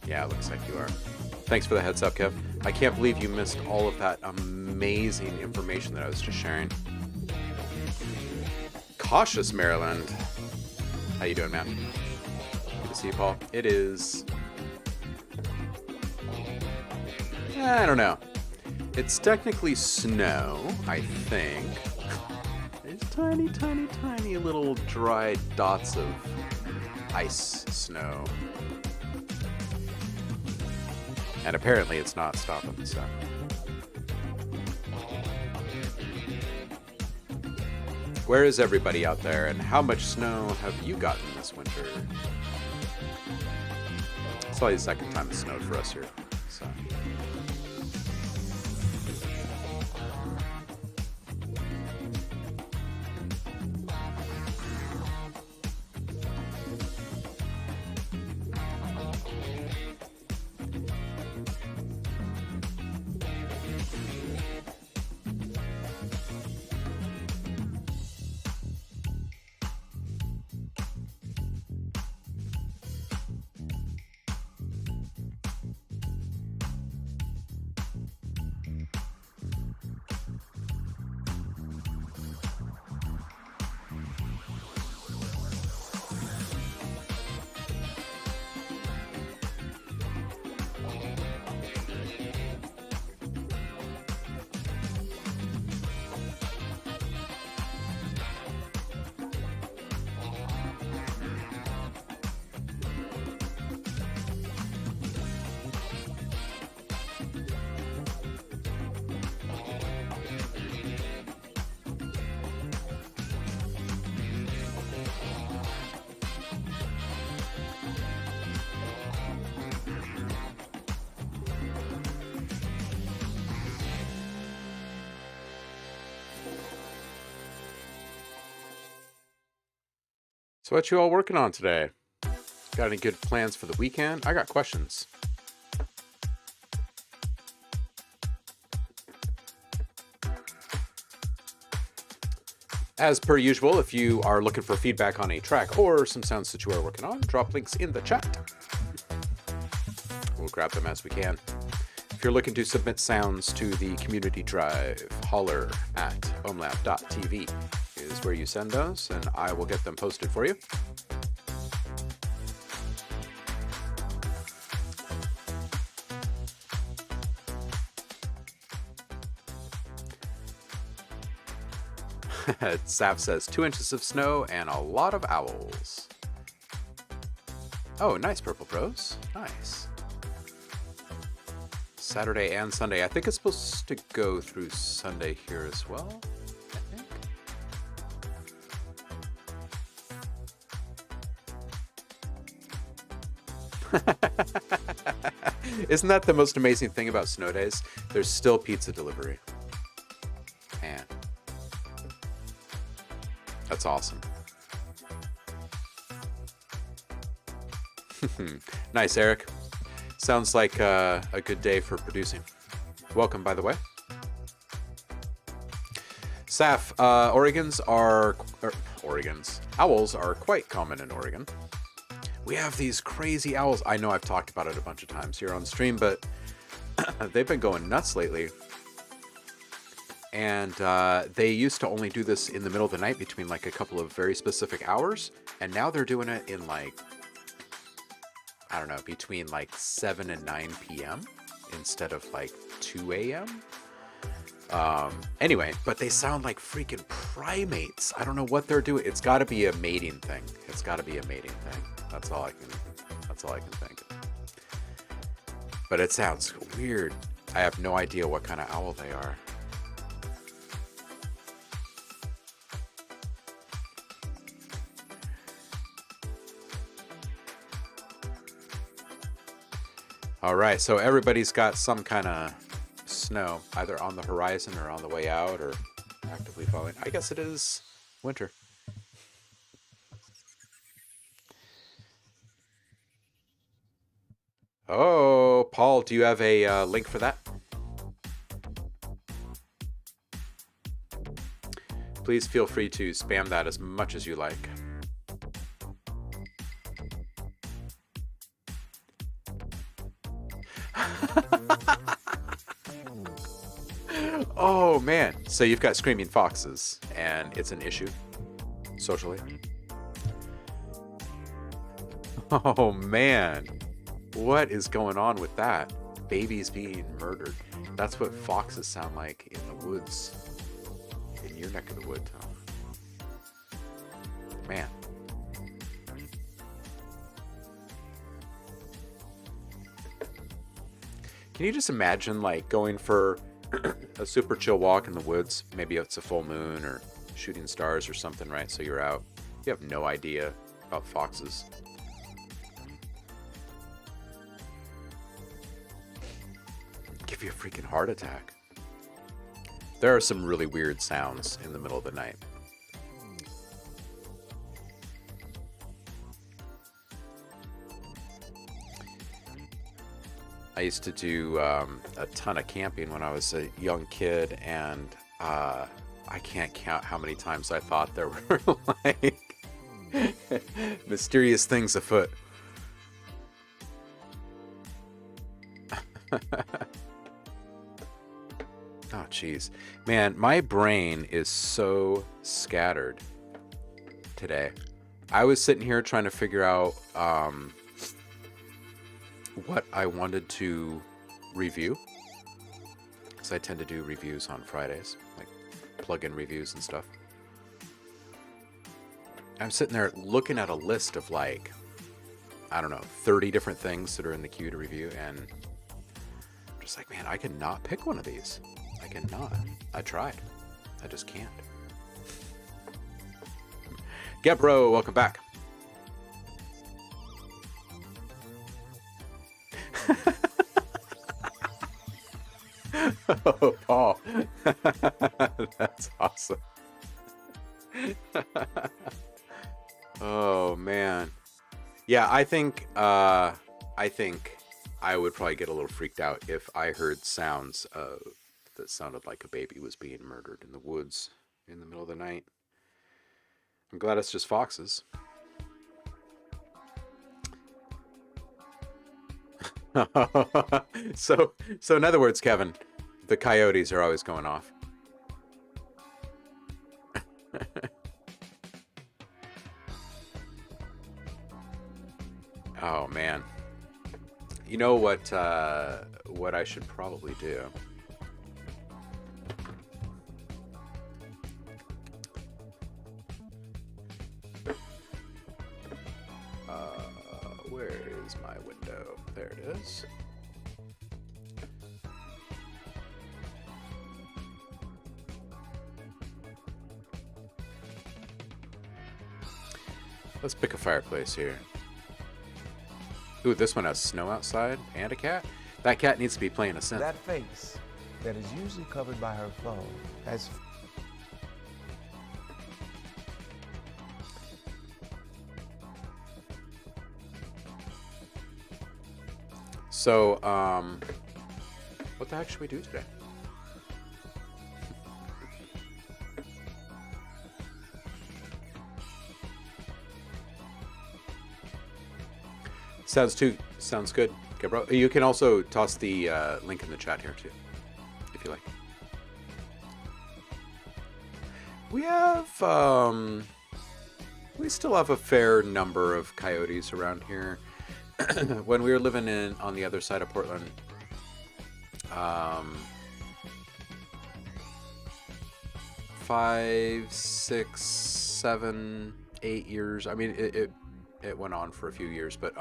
Yeah, it looks like you are. Thanks for the heads up, Kev. I can't believe you missed all of that amazing information that I was just sharing. Cautious, Maryland. How you doing, man? Good to see you, Paul. It is... I don't know. It's technically snow, I think. There's tiny, tiny, tiny little dry dots of ice snow. And apparently it's not stopping, so. Where is everybody out there, and how much snow have you gotten this winter? It's probably the second time it snowed for us here, so. So what you all working on today? Got any good plans for the weekend? I got questions. As per usual, if you are looking for feedback on a track or some sounds that you are working on, drop links in the chat. We'll grab them as we can. If you're looking to submit sounds to the community drive, holler at ohmlab.tv is where you send those, and I will get them posted for you. Saf says 2 inches of snow and a lot of owls. Oh, nice, Purple Bros. Nice. Saturday and Sunday. I think it's supposed to go through Sunday here as well, I think. Isn't that the most amazing thing about snow days? There's still pizza delivery. Man. That's awesome. Nice, Eric. Sounds like a good day for producing. Welcome, by the way. Saf, owls are quite common in Oregon. We have these crazy owls. I know I've talked about it a bunch of times here on stream, but they've been going nuts lately. And they used to only do this in the middle of the night between like a couple of very specific hours. And now they're doing it in like, I don't know, between like 7 and 9 p.m. instead of like 2 a.m. Anyway, but they sound like freaking primates. I don't know what they're doing. It's got to be a mating thing. It's got to be a mating thing. That's all I can think. But it sounds weird. I have no idea what kind of owl they are. All right, so everybody's got some kind of snow, either on the horizon or on the way out or actively falling. I guess it is winter. Oh, Paul, do you have a link for that? Please feel free to spam that as much as you like. Oh man. So you've got screaming foxes and it's an issue socially. Oh man. What is going on with that? Babies being murdered. That's what foxes sound like in the woods. In your neck of the woods, huh? Man. Can you just imagine like going for a super chill walk in the woods? Maybe it's a full moon or shooting stars or something, right? So you're out. You have no idea about foxes. Give you a freaking heart attack. There are some really weird sounds in the middle of the night. I used to do a ton of camping when I was a young kid, and I can't count how many times I thought there were like mysterious things afoot. Oh, jeez. Man, my brain is so scattered today. I was sitting here trying to figure out what I wanted to review, because I tend to do reviews on Fridays, like plug-in reviews and stuff. I'm sitting there looking at a list of like, I don't know, 30 different things that are in the queue to review, and I'm just like, man, I cannot pick one of these. I cannot. I tried. I just can't. Gebro, welcome back. Oh, Paul. That's awesome. Oh, man. Yeah, I think I would probably get a little freaked out if I heard sounds that sounded like a baby was being murdered in the woods in the middle of the night. I'm glad it's just foxes. So in other words, Kevin, the coyotes are always going off. Oh man. You know what I should probably do? Where is my window? There it is. Let's pick a fireplace here. Ooh, this one has snow outside and a cat. That cat needs to be playing a synth. That face that is usually covered by her phone has... So, what the heck should we do today? Sounds good. Okay, bro. You can also toss the link in the chat here too, if you like. We have we still have a fair number of coyotes around here. When we were living on the other side of Portland, 5, 6, 7, 8 years. I mean, it went on for a few years, but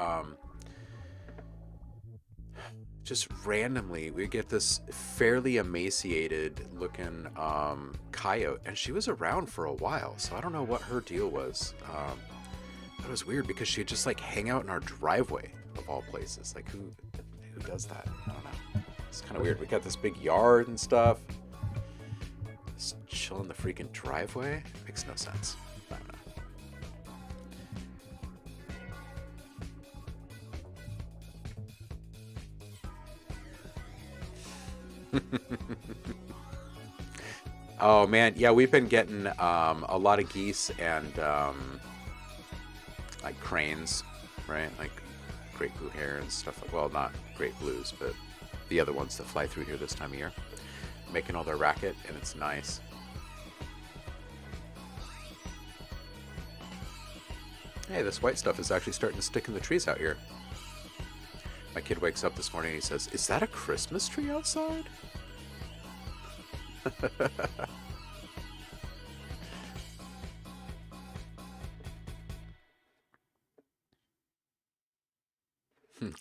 just randomly we get this fairly emaciated looking coyote, and she was around for a while, so I don't know what her deal was. It was weird because she'd just like hang out in our driveway of all places. Like who does that? I don't know. It's kind of weird. We got this big yard and stuff. Just chill in the freaking driveway. Makes no sense. I don't know. Oh man, yeah, we've been getting a lot of geese and like cranes, right? Like great blue hair and stuff. Well, not great blues, but the other ones that fly through here this time of year, making all their racket, and it's nice. Hey, this white stuff is actually starting to stick in the trees out here. My kid wakes up this morning and he says, "Is that a Christmas tree outside?"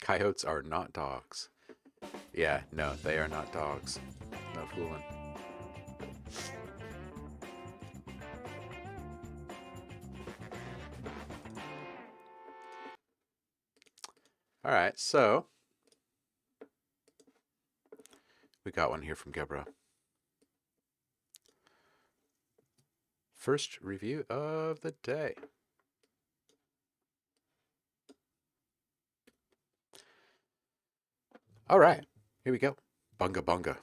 Coyotes are not dogs. Yeah, no, they are not dogs. No fooling. All right, so we got one here from Gebra. First review of the day. All right, here we go. Bunga bunga.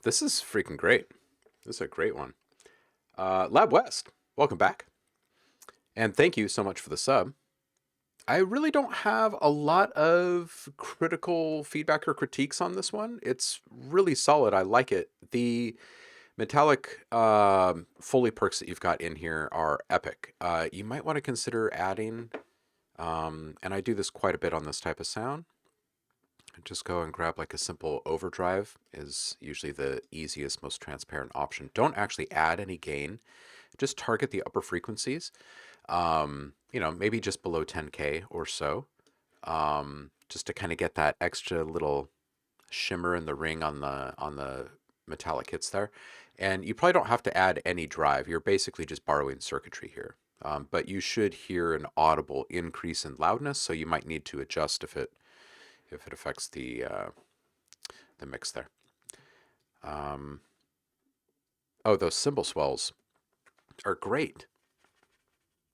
This is freaking great. This is a great one. Lab West, welcome back. And thank you so much for the sub. I really don't have a lot of critical feedback or critiques on this one. It's really solid. I like it. The metallic Foley perks that you've got in here are epic. You might want to consider adding, and I do this quite a bit on this type of sound. Just go and grab like a simple overdrive is usually the easiest, most transparent option. Don't actually add any gain. Just target the upper frequencies. You know, maybe just below 10K or so, just to kind of get that extra little shimmer in the ring on the metallic hits there. And you probably don't have to add any drive. You're basically just borrowing circuitry here. But you should hear an audible increase in loudness, so you might need to adjust if it affects the mix there. Oh, those cymbal swells are great.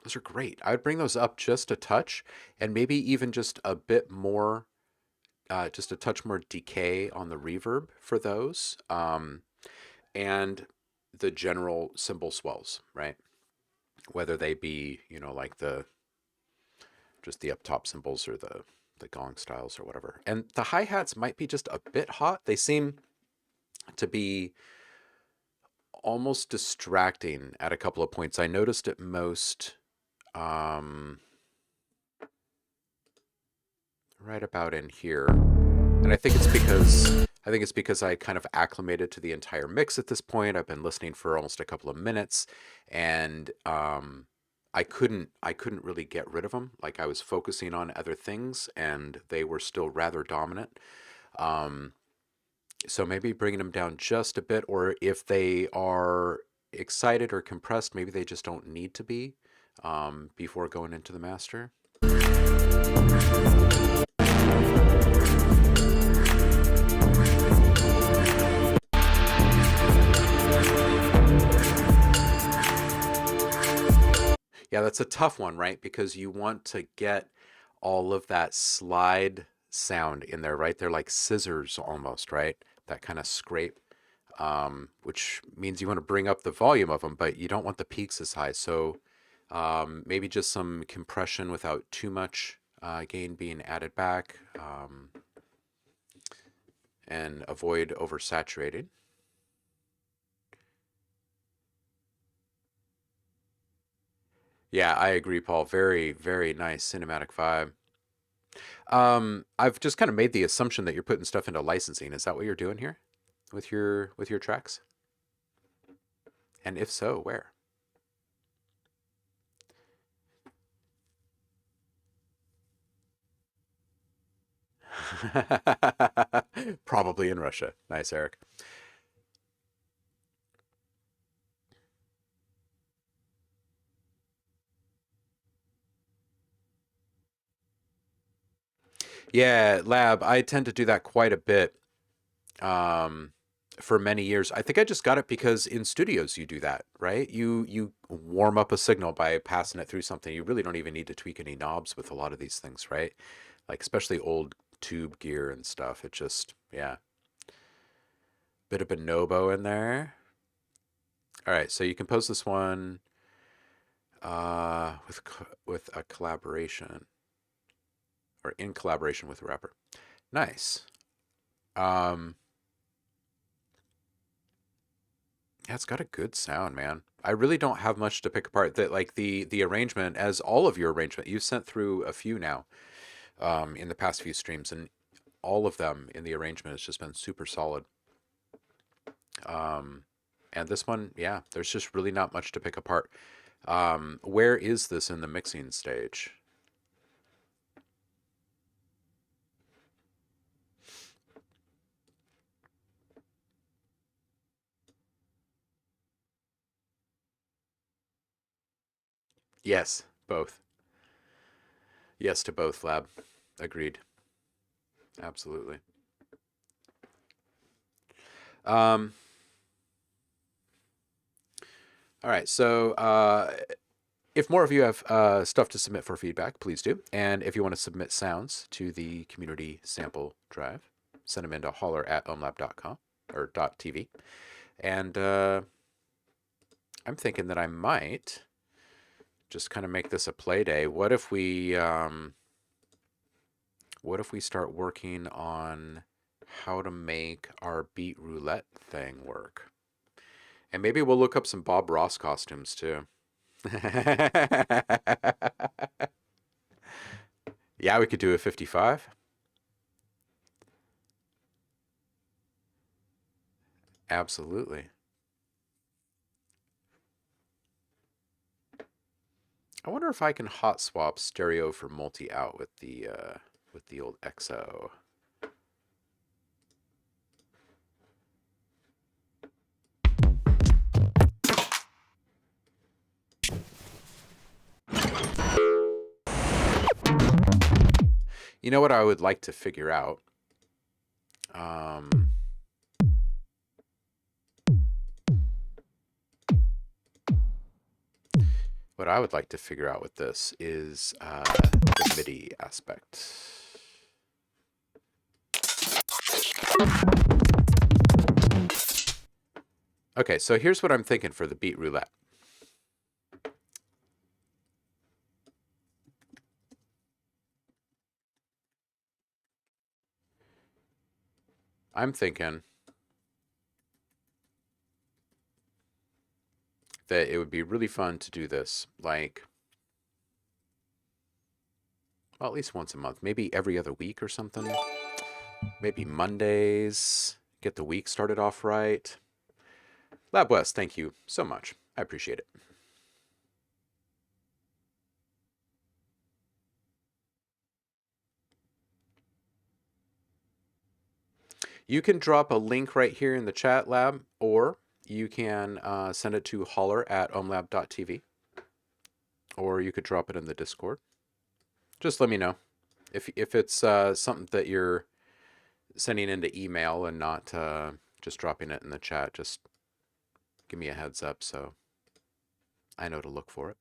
Those are great. I would bring those up just a touch, and maybe even just a bit more, just a touch more decay on the reverb for those, and the general cymbal swells, right? Whether they be, like just the up top cymbals or the gong styles or whatever. And the hi-hats might be just a bit hot. They seem to be almost distracting at a couple of points. I noticed it most right about in here. And I think it's because I kind of acclimated to the entire mix at this point. I've been listening for almost a couple of minutes, and I couldn't really get rid of them. Like, I was focusing on other things, and they were still rather dominant. So maybe bringing them down just a bit, or if they are excited or compressed, maybe they just don't need to be before going into the master. Yeah, that's a tough one, right? Because you want to get all of that slide sound in there, right? They're like scissors almost, right? That kind of scrape, which means you want to bring up the volume of them, but you don't want the peaks as high. So maybe just some compression without too much gain being added back, and avoid oversaturating. Yeah, I agree, Paul. Very, very nice cinematic vibe. I've just kind of made the assumption that you're putting stuff into licensing. Is that what you're doing here with your tracks? And if so, where? Probably in Russia. Nice, Eric. Yeah, lab. I tend to do that quite a bit um, for many years. I think I just got it because in studios you do that, right? You warm up a signal by passing it through something. You really don't even need to tweak any knobs with a lot of these things, right? Like especially old tube gear and stuff. It just, yeah, bit of bonobo in there. All right, so you compose this one with a collaboration or in collaboration with a rapper. Nice. Um, yeah, it's got a good sound, man. I really don't have much to pick apart. That like the arrangement, as all of your arrangement, you've sent through a few now in the past few streams, and all of them in the arrangement has just been super solid. Um, and this one, yeah, there's just really not much to pick apart. Where is this in the mixing stage? Yes, both. Yes to both, Lab. Agreed. Absolutely. Um, all right, so if more of you have stuff to submit for feedback, please do. And if you want to submit sounds to the community sample drive, send them into holler@ohmlab.com or .tv. And I'm thinking that I might just kind of make this a play day. What if we start working on how to make our beat roulette thing work? And maybe we'll look up some Bob Ross costumes too. Yeah, we could do a 55. Absolutely. I wonder if I can hot swap stereo for multi out with the old XO. You know what I would like to figure out? Um, What I would like to figure out with this is the MIDI aspect. Okay, so here's what I'm thinking for the beat roulette. I'm thinking that it would be really fun to do this, like, well, at least once a month, maybe every other week or something. Maybe Mondays, get the week started off right. Lab West, thank you so much. I appreciate it. You can drop a link right here in the chat, Lab, or you can send it to holler@ohmlab.tv, or you could drop it in the Discord. Just let me know. If it's something that you're sending into email and not just dropping it in the chat, just give me a heads up so I know to look for it.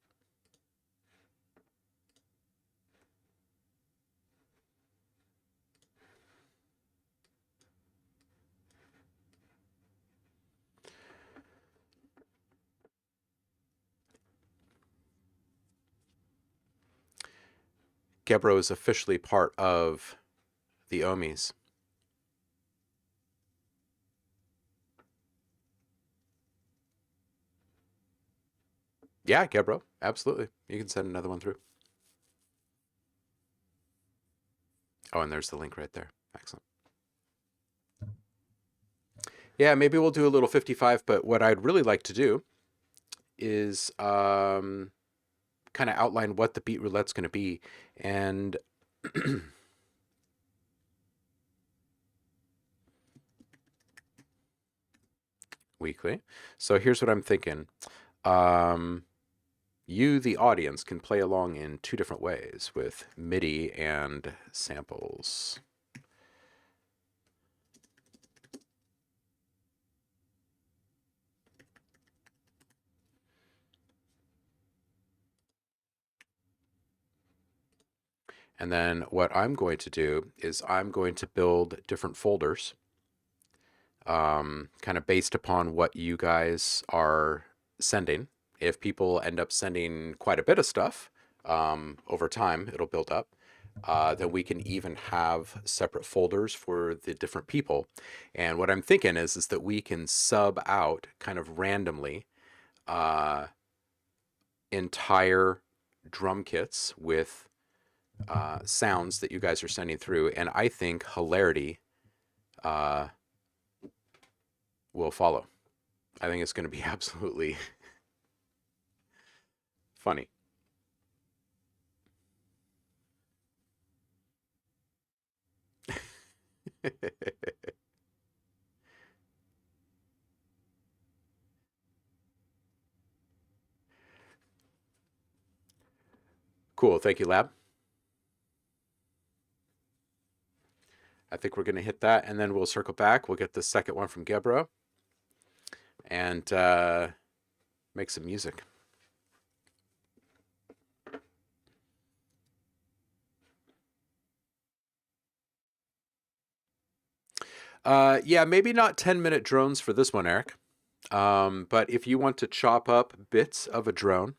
Gebro is officially part of the Ohmies. Yeah, Gebro, absolutely. You can send another one through. Oh, and there's the link right there. Excellent. Yeah, maybe we'll do a little 55, but what I'd really like to do is kind of outline what the beat roulette's going to be. And weekly. So here's what I'm thinking. You, the audience, can play along in two different ways with MIDI and samples. And then what I'm going to do is I'm going to build different folders kind of based upon what you guys are sending. If people end up sending quite a bit of stuff over time, it'll build up. Then we can even have separate folders for the different people. And what I'm thinking is that we can sub out kind of randomly entire drum kits with sounds that you guys are sending through. And I think hilarity will follow. I think it's going to be absolutely funny. Cool. Thank you, Lab. I think we're going to hit that, and then we'll circle back. We'll get the second one from Gebro and make some music. Yeah, maybe not 10-minute drones for this one, Eric. But if you want to chop up bits of a drone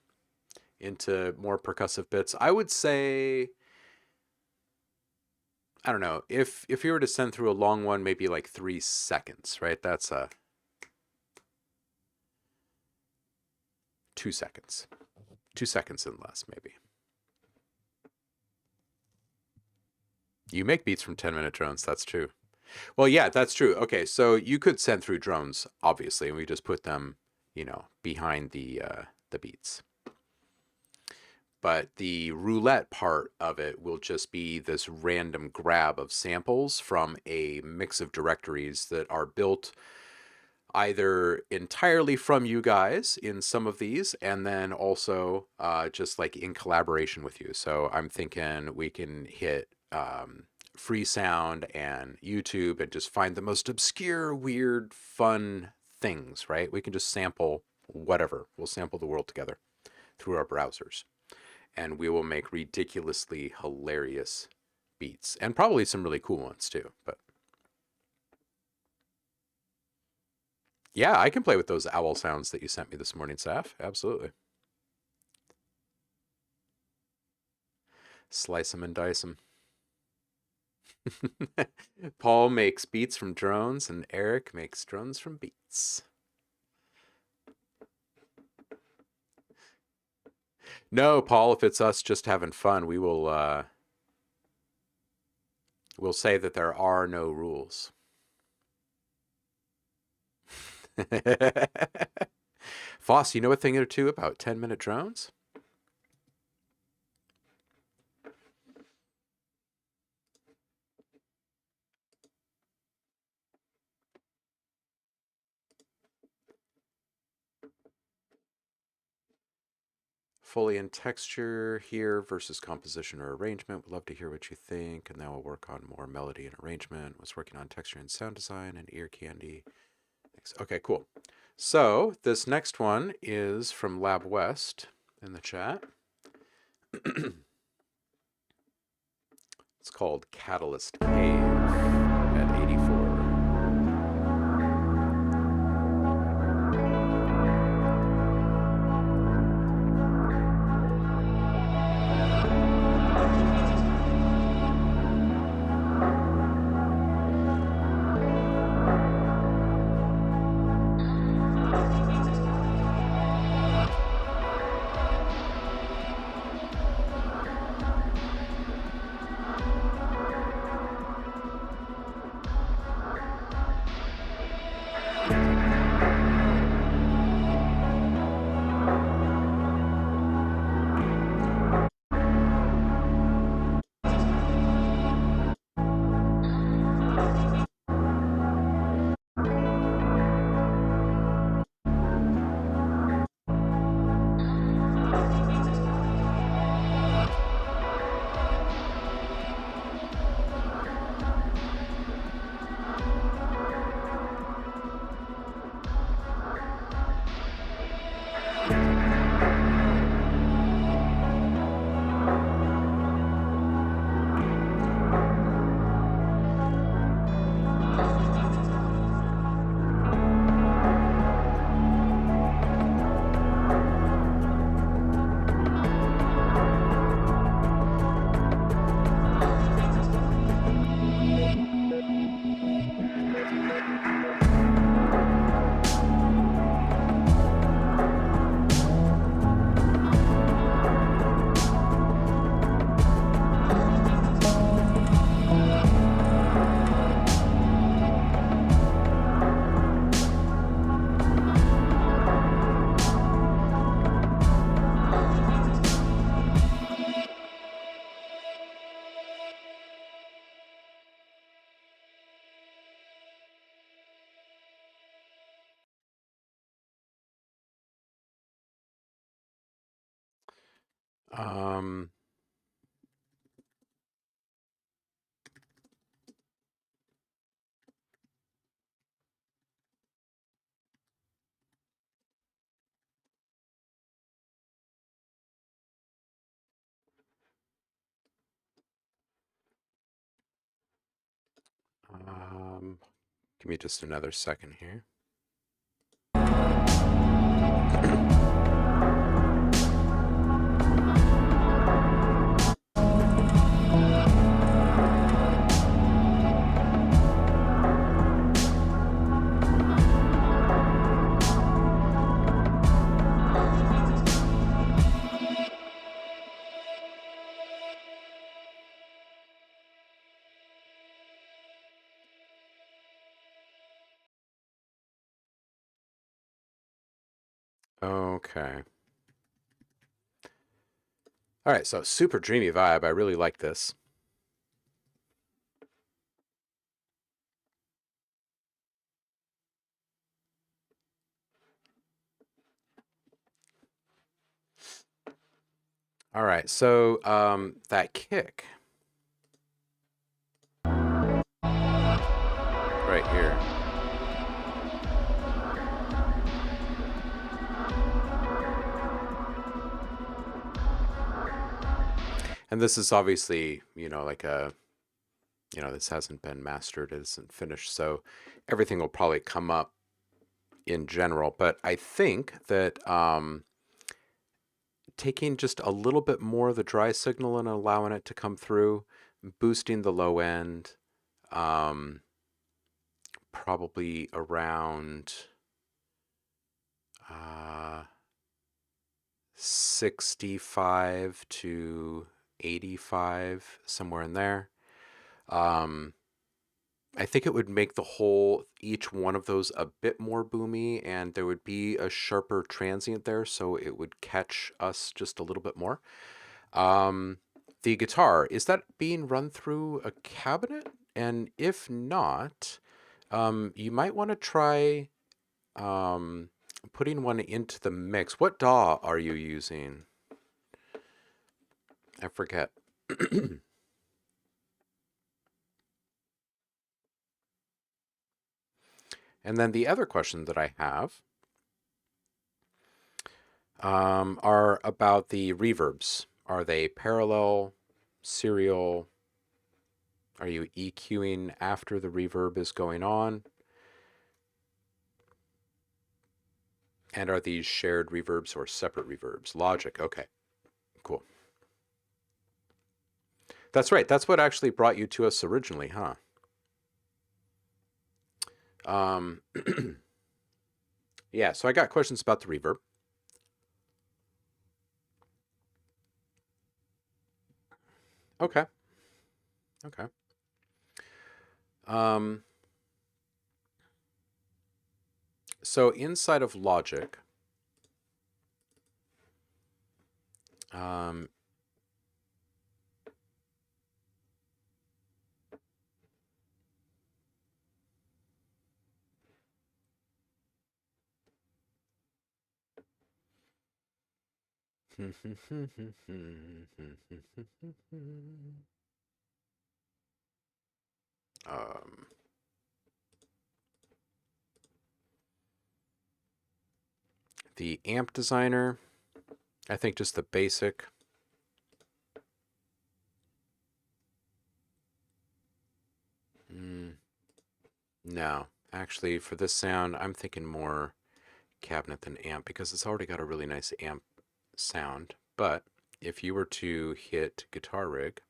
into more percussive bits, I would say, I don't know, if you were to send through a long one, maybe like 3 seconds, right? That's 2 seconds. 2 seconds and less, maybe. You make beats from 10-minute drones, that's true. Well, yeah, that's true. Okay, so you could send through drones, obviously, and we just put them, you know, behind the beats. But the roulette part of it will just be this random grab of samples from a mix of directories that are built either entirely from you guys in some of these, and then also just like in collaboration with you. So I'm thinking we can hit free sound and YouTube and just find the most obscure, weird, fun things, right? We can just sample whatever. We'll sample the world together. through our browsers. And we will make ridiculously hilarious beats, and probably some really cool ones too. But yeah, I can play with those owl sounds that you sent me this morning, Saf. Absolutely. Slice them and dice them. Paul makes beats from drones, and Eric makes drones from beats. No, Paul, if it's us just having fun, we will we'll say that there are no rules. Foss, you know a thing or two about 10-minute drones? Fully in texture here versus composition or arrangement. Would love to hear what you think, and then we'll work on more melody and arrangement. Was working on texture and sound design and ear candy. Thanks. Okay, cool. So this next one is from Lab West in the chat. It's called Catalyst Cave at 84. Give me just another second here. Okay. All right, so super dreamy vibe. I really like this. All right, so that kick right here. And this is obviously, like this hasn't been mastered, it isn't finished, so everything will probably come up in general. But I think that taking just a little bit more of the dry signal and allowing it to come through, boosting the low end, um, probably around 65 to 85, somewhere in there. I think it would make each one of those a bit more boomy, and there would be a sharper transient there, so it would catch us just a little bit more. The guitar, is that being run through a cabinet? And if not, you might want to try putting one into the mix. What DAW are you using? I forget. And then the other question that I have are about the reverbs. Are they parallel, serial? Are you EQing after the reverb is going on? And are these shared reverbs or separate reverbs? Logic, okay, cool. That's right, that's what actually brought you to us originally, huh? Yeah, so I got questions about the reverb. Okay. Okay. So inside of Logic, the amp designer, I think just the basic. No, actually for this sound, I'm thinking more cabinet than amp because it's already got a really nice amp sound. But if you were to hit guitar rig,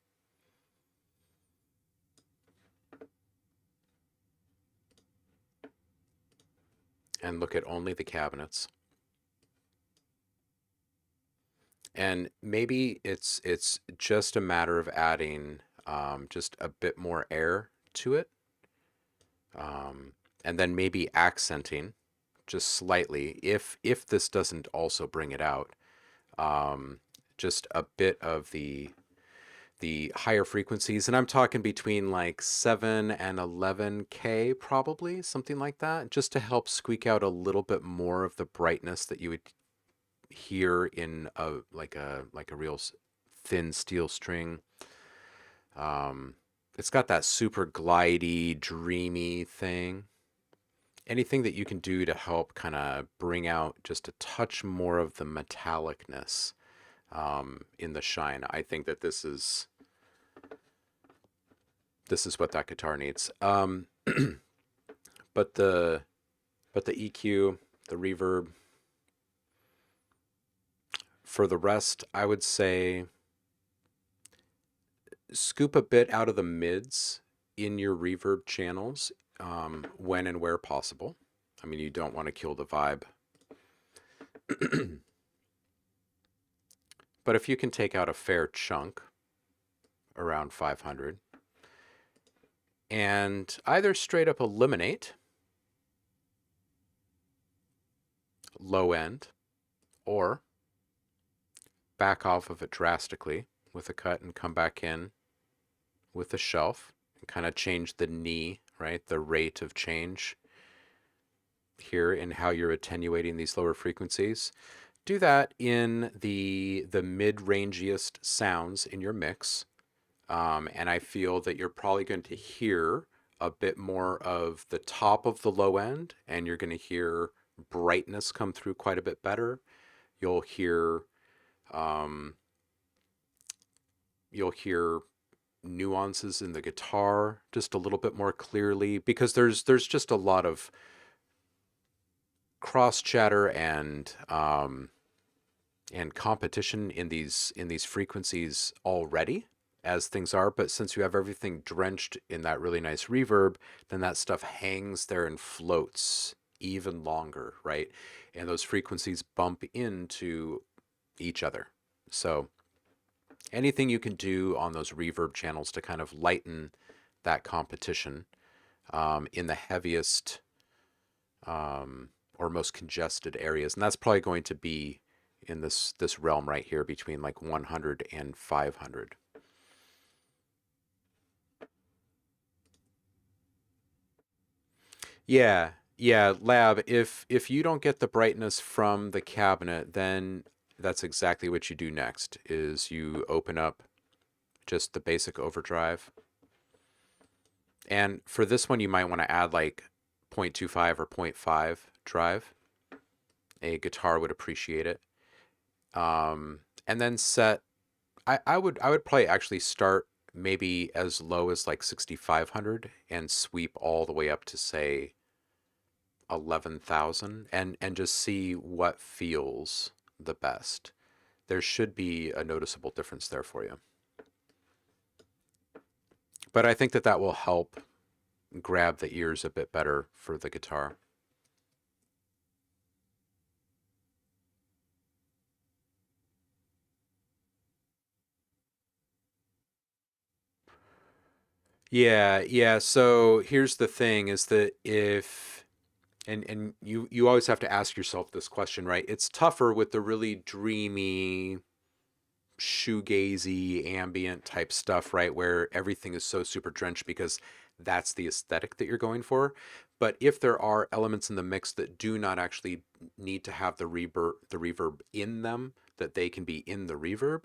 and look at only the cabinets, and maybe it's just a matter of adding just a bit more air to it, and then maybe accenting just slightly if this doesn't also bring it out, just a bit of the higher frequencies, and I'm talking between like 7 and 11K, probably something like that, just to help squeak out a little bit more of the brightness that you would hear in a real thin steel string. It's got that super glidey, dreamy thing. Anything that you can do to help kind of bring out just a touch more of the metallicness in the shine. I think that this is what that guitar needs. But the EQ, the reverb, for the rest, I would say scoop a bit out of the mids in your reverb channels when and where possible. I mean, you don't want to kill the vibe. But if you can take out a fair chunk, around 500, and either straight up eliminate low end or back off of it drastically with a cut and come back in with a shelf and kind of change the knee, right? The rate of change here in how you're attenuating these lower frequencies. Do that in the mid-rangiest sounds in your mix. And I feel that you're probably going to hear a bit more of the top of the low end, and you're going to hear brightness come through quite a bit better. You'll hear you'll hear nuances in the guitar just a little bit more clearly, because there's just a lot of cross chatter and competition in these frequencies already as things are. But since you have everything drenched in that really nice reverb, then that stuff hangs there and floats even longer, right? And those frequencies bump into each other. So anything you can do on those reverb channels to kind of lighten that competition in the heaviest or most congested areas, and that's probably going to be in this realm right here between like 100 and 500. Yeah, yeah, lab. If you don't get the brightness from the cabinet, then that's exactly what you do next. Is you open up just the basic overdrive, and for this one you might want to add like 0.25 or zero point 0.5 drive. A guitar would appreciate it. And then set. I would probably actually start maybe as low as like 6,500 and sweep all the way up to say 11,000 and just see what feels the best. There should be a noticeable difference there for you. But I think that that will help grab the ears a bit better for the guitar. Yeah, yeah. So here's the thing is that if and you always have to ask yourself this question, right? It's tougher with the really dreamy, shoegazy, ambient type stuff, right? Where everything is so super drenched because that's the aesthetic that you're going for. But if there are elements in the mix that do not actually need to have the reverb in them, that they can be in the reverb,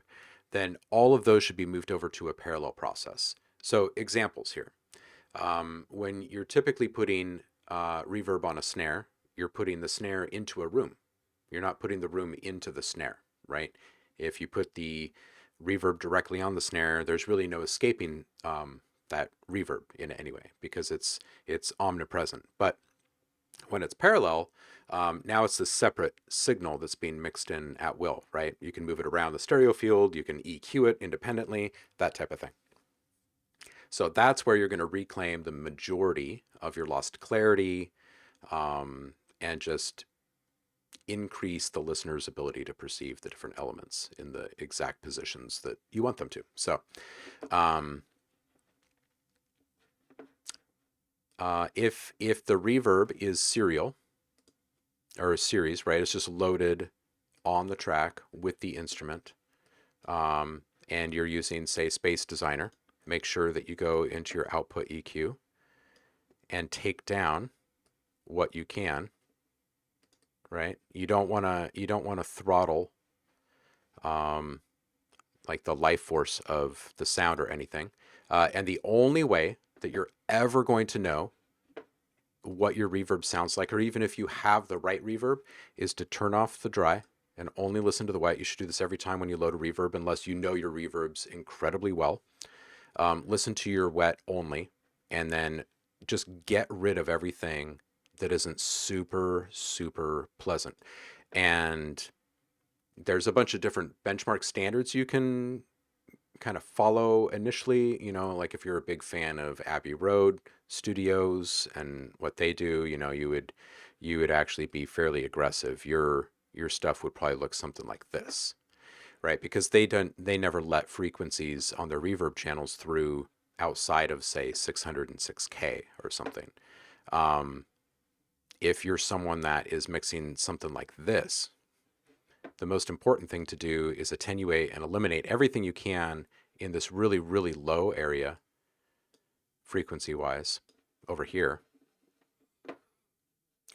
then all of those should be moved over to a parallel process. So examples here. When you're typically putting reverb on a snare, you're putting the snare into a room. You're not putting the room into the snare, right? If you put the reverb directly on the snare, there's really no escaping that reverb in any way because it's omnipresent. But when it's parallel, now it's a separate signal that's being mixed in at will, right? You can move it around the stereo field, you can EQ it independently, that type of thing. So that's where you're going to reclaim the majority of your lost clarity and just increase the listener's ability to perceive the different elements in the exact positions that you want them to. So if the reverb is serial or a series, right, it's just loaded on the track with the instrument, and you're using, say, Space Designer, make sure that you go into your output EQ and take down what you can, right? You don't want to throttle like the life force of the sound or anything. And the only way that you're ever going to know what your reverb sounds like, or even if you have the right reverb, is to turn off the dry and only listen to the wet. You should do this every time when you load a reverb, unless you know your reverbs incredibly well. Listen to your wet only, and then just get rid of everything that isn't super, super pleasant. And there's a bunch of different benchmark standards you can kind of follow initially, like if you're a big fan of Abbey Road Studios and what they do, you would actually be fairly aggressive. Your stuff would probably look something like this, right? Because they never let frequencies on their reverb channels through outside of say 606K or something. If you're someone that is mixing something like this, the most important thing to do is attenuate and eliminate everything you can in this really, really low area, frequency-wise, over here.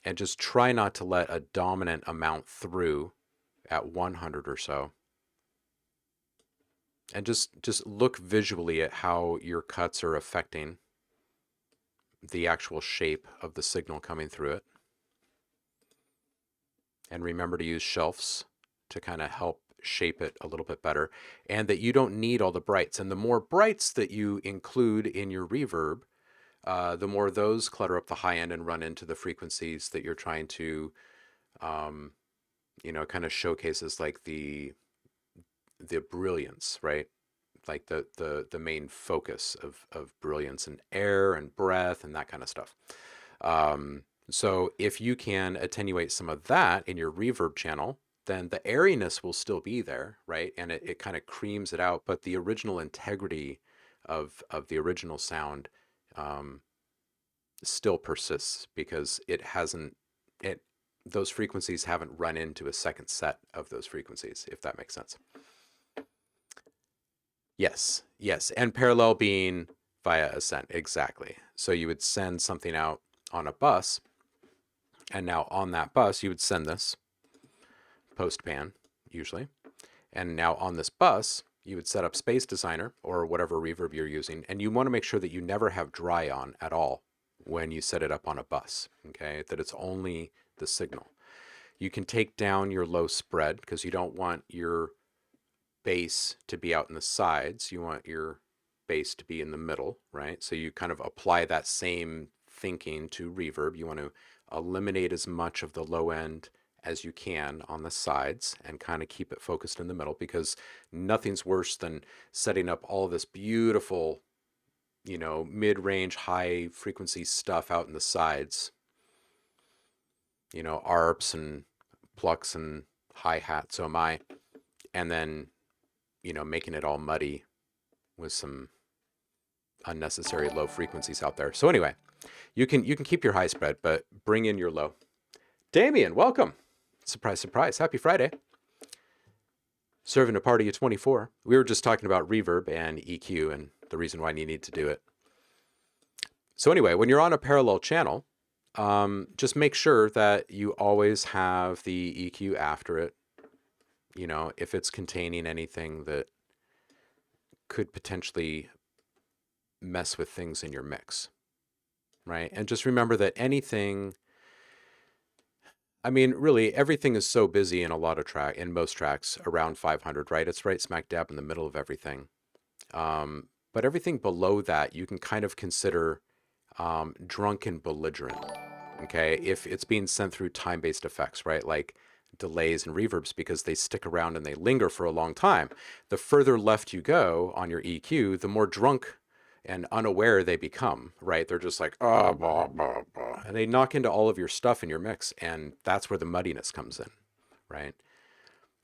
And just try not to let a dominant amount through at 100 or so. And just look visually at how your cuts are affecting the actual shape of the signal coming through it. And remember to use shelves to kind of help shape it a little bit better, and that you don't need all the brights. And the more brights that you include in your reverb, the more those clutter up the high end and run into the frequencies that you're trying to, kind of showcases like the brilliance, right? Like the main focus of brilliance and air and breath and that kind of stuff. So if you can attenuate some of that in your reverb channel, then the airiness will still be there, right? And it kind of creams it out, but the original integrity of the original sound still persists because those frequencies haven't run into a second set of those frequencies, if that makes sense. Yes, yes. And parallel being via ascent, exactly. So you would send something out on a bus, and now on that bus, you would send this post-pan, usually. And now on this bus, you would set up Space Designer or whatever reverb you're using, and you want to make sure that you never have dry on at all when you set it up on a bus, okay? That it's only the signal. You can take down your low spread because you don't want your bass to be out in the sides. You want your bass to be in the middle, right? So you kind of apply that same thinking to reverb. You want to eliminate as much of the low end as you can on the sides and kind of keep it focused in the middle, because nothing's worse than setting up all this beautiful, mid-range, high frequency stuff out in the sides, arps and plucks and hi-hats, oh my, and then making it all muddy with some unnecessary low frequencies out there. So anyway, you can keep your high spread, but bring in your low. Damien, welcome. Surprise, surprise. Happy Friday. Serving a party of 24. We were just talking about reverb and EQ and the reason why you need to do it. So anyway, when you're on a parallel channel, just make sure that you always have the EQ after it. If it's containing anything that could potentially mess with things in your mix, right? And just remember that really everything is so busy in most tracks around 500, right? It's right smack dab in the middle of everything. But everything below that, you can kind of consider drunk and belligerent, okay? If it's being sent through time-based effects, right? Like delays and reverbs, because they stick around and they linger for a long time. The further left you go on your EQ, the more drunk and unaware they become, right? They're just like, oh, blah, blah, blah. And they knock into all of your stuff in your mix, and that's where the muddiness comes in, right?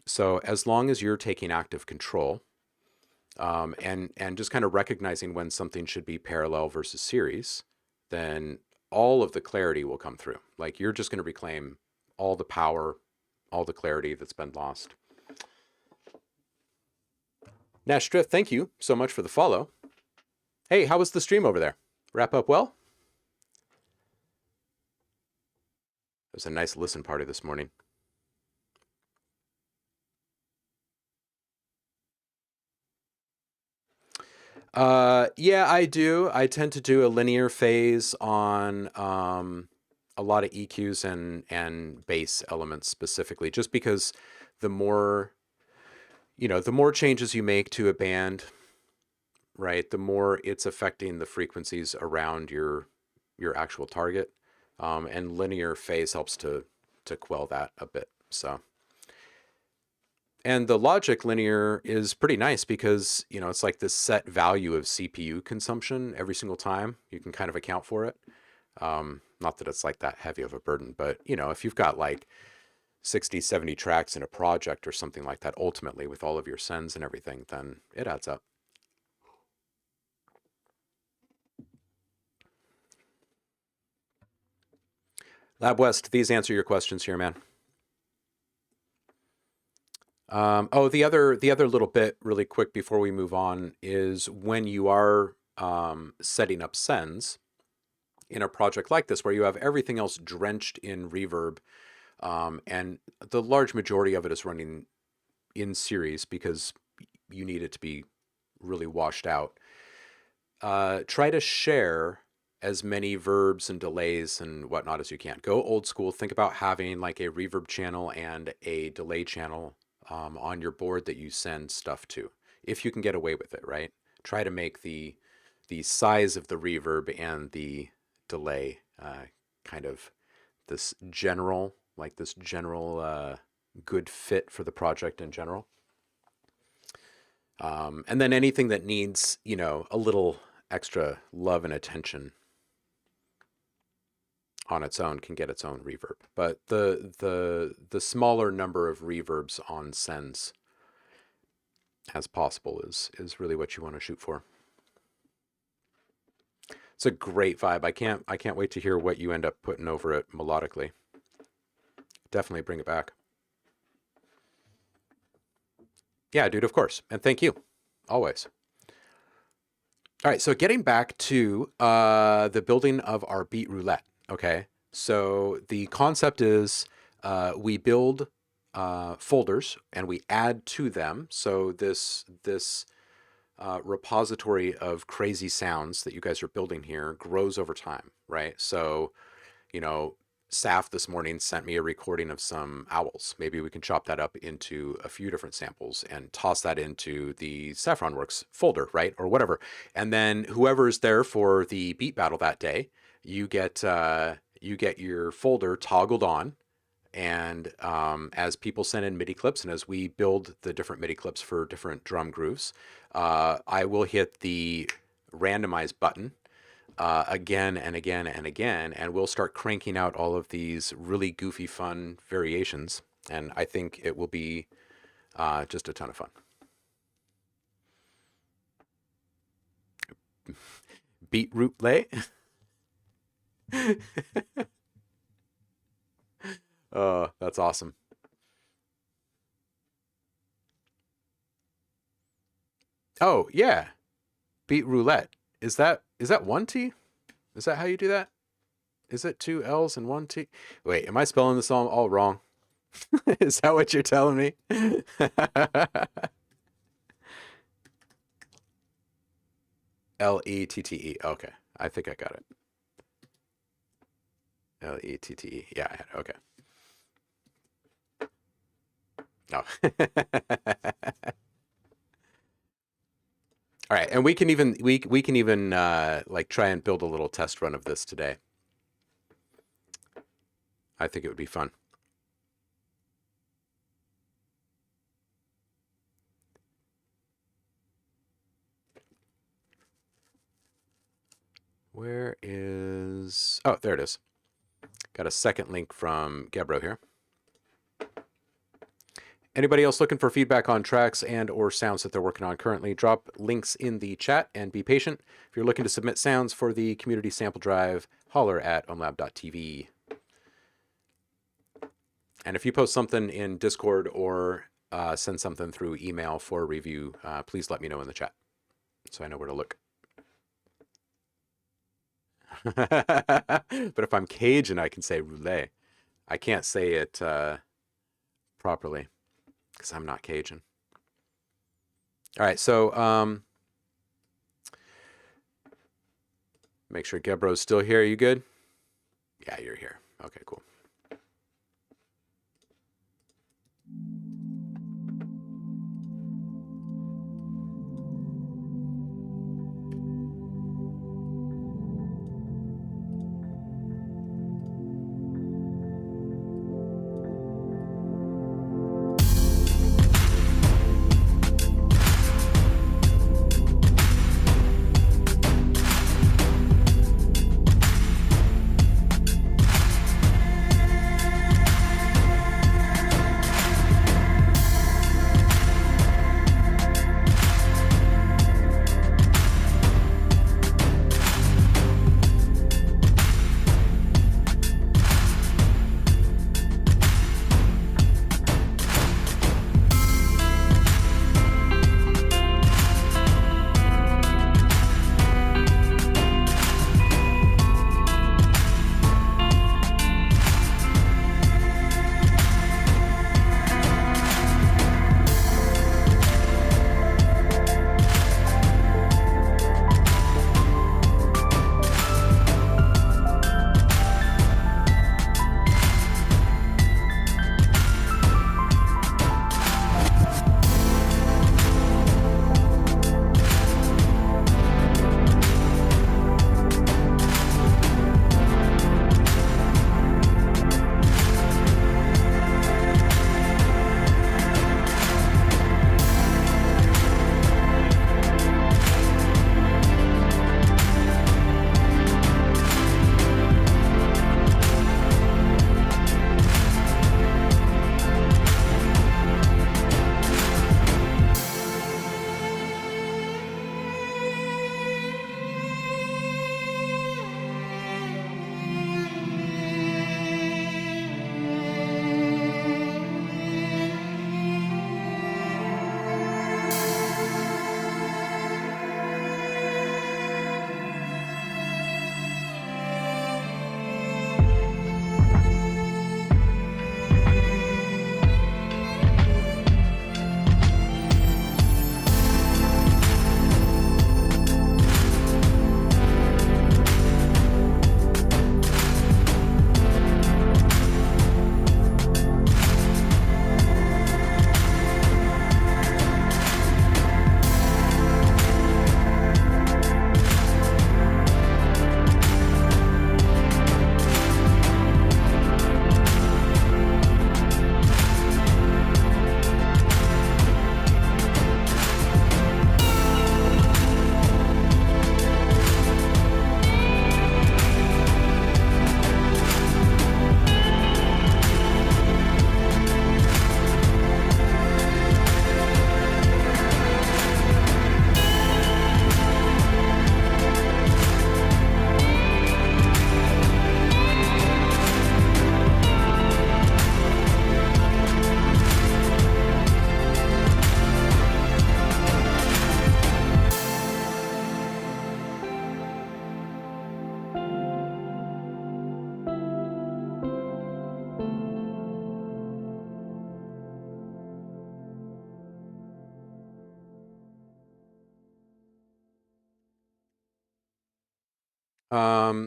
So as long as you're taking active control and just kind of recognizing when something should be parallel versus series, then all of the clarity will come through. Like you're just going to reclaim all the power, all the clarity that's been lost. Nash Drift, thank you so much for the follow. Hey, how was the stream over there? Wrap up well? It was a nice listen party this morning. Yeah, I do. I tend to do a linear phase on a lot of EQs and bass elements specifically, just because the more changes you make to a band, right, the more it's affecting the frequencies around your actual target, and linear phase helps to quell that a bit. So, and the Logic linear is pretty nice because it's like this set value of CPU consumption every single time. You can kind of account for it. Not that it's like that heavy of a burden, but if you've got like 60, 70 tracks in a project or something like that, ultimately with all of your sends and everything, then it adds up. Lab West, these answer your questions here, man. The other little bit really quick before we move on is when you are setting up sends in a project like this where you have everything else drenched in reverb, and the large majority of it is running in series because you need it to be really washed out. Try to share as many verbs and delays and whatnot as you can. Go old school. Think about having like a reverb channel and a delay channel on your board that you send stuff to, if you can get away with it, right? Try to make the size of the reverb and the delay kind of this general good fit for the project in general. And then anything that needs, you know, a little extra love and attention on its own can get its own reverb. But the smaller number of reverbs on sends as possible is really what you want to shoot for. It's a great vibe. I can't wait to hear what you end up putting over it melodically. Definitely bring it back. Yeah, dude, of course. And thank you. Always. All right, so getting back to the building of our beat roulette, okay? So the concept is we build folders and we add to them. So this repository of crazy sounds that you guys are building here grows over time, right? So, you know, Saf this morning sent me a recording of some owls. Maybe we can chop that up into a few different samples and toss that into the Saffron Works folder, right? Or whatever. And then whoever is there for the beat battle that day, you get your folder toggled on. And as people send in MIDI clips and as we build the different MIDI clips for different drum grooves, I will hit the randomize button again and again and again, and we'll start cranking out all of these really goofy, fun variations. And I think it will be just a ton of fun. Beetroot lay. Oh, that's awesome. Oh, yeah. Beat roulette. Is that one T? Is that how you do that? Is it 2 L's and 1 T? Wait, am I spelling this all wrong? Is that what you're telling me? L-E-T-T-E. Okay, I think I got it. L-E-T-T-E. Yeah, I had it. Okay. Oh. All right, and we can even like try and build a little test run of this today. I think it would be fun. Where is... Oh, there it is. Got a second link from Gebro here. Anybody else looking for feedback on tracks and or sounds that they're working on currently, drop links in the chat and be patient. If you're looking to submit sounds for the community sample drive, holler at ohmlab.tv. And if you post something in Discord or send something through email for review, please let me know in the chat so I know where to look. But if I'm Cajun, I can say roulette. I can't say it properly because I'm not Cajun. All right, so make sure Gebro's still here. Are you good? Yeah, you're here. Okay, cool.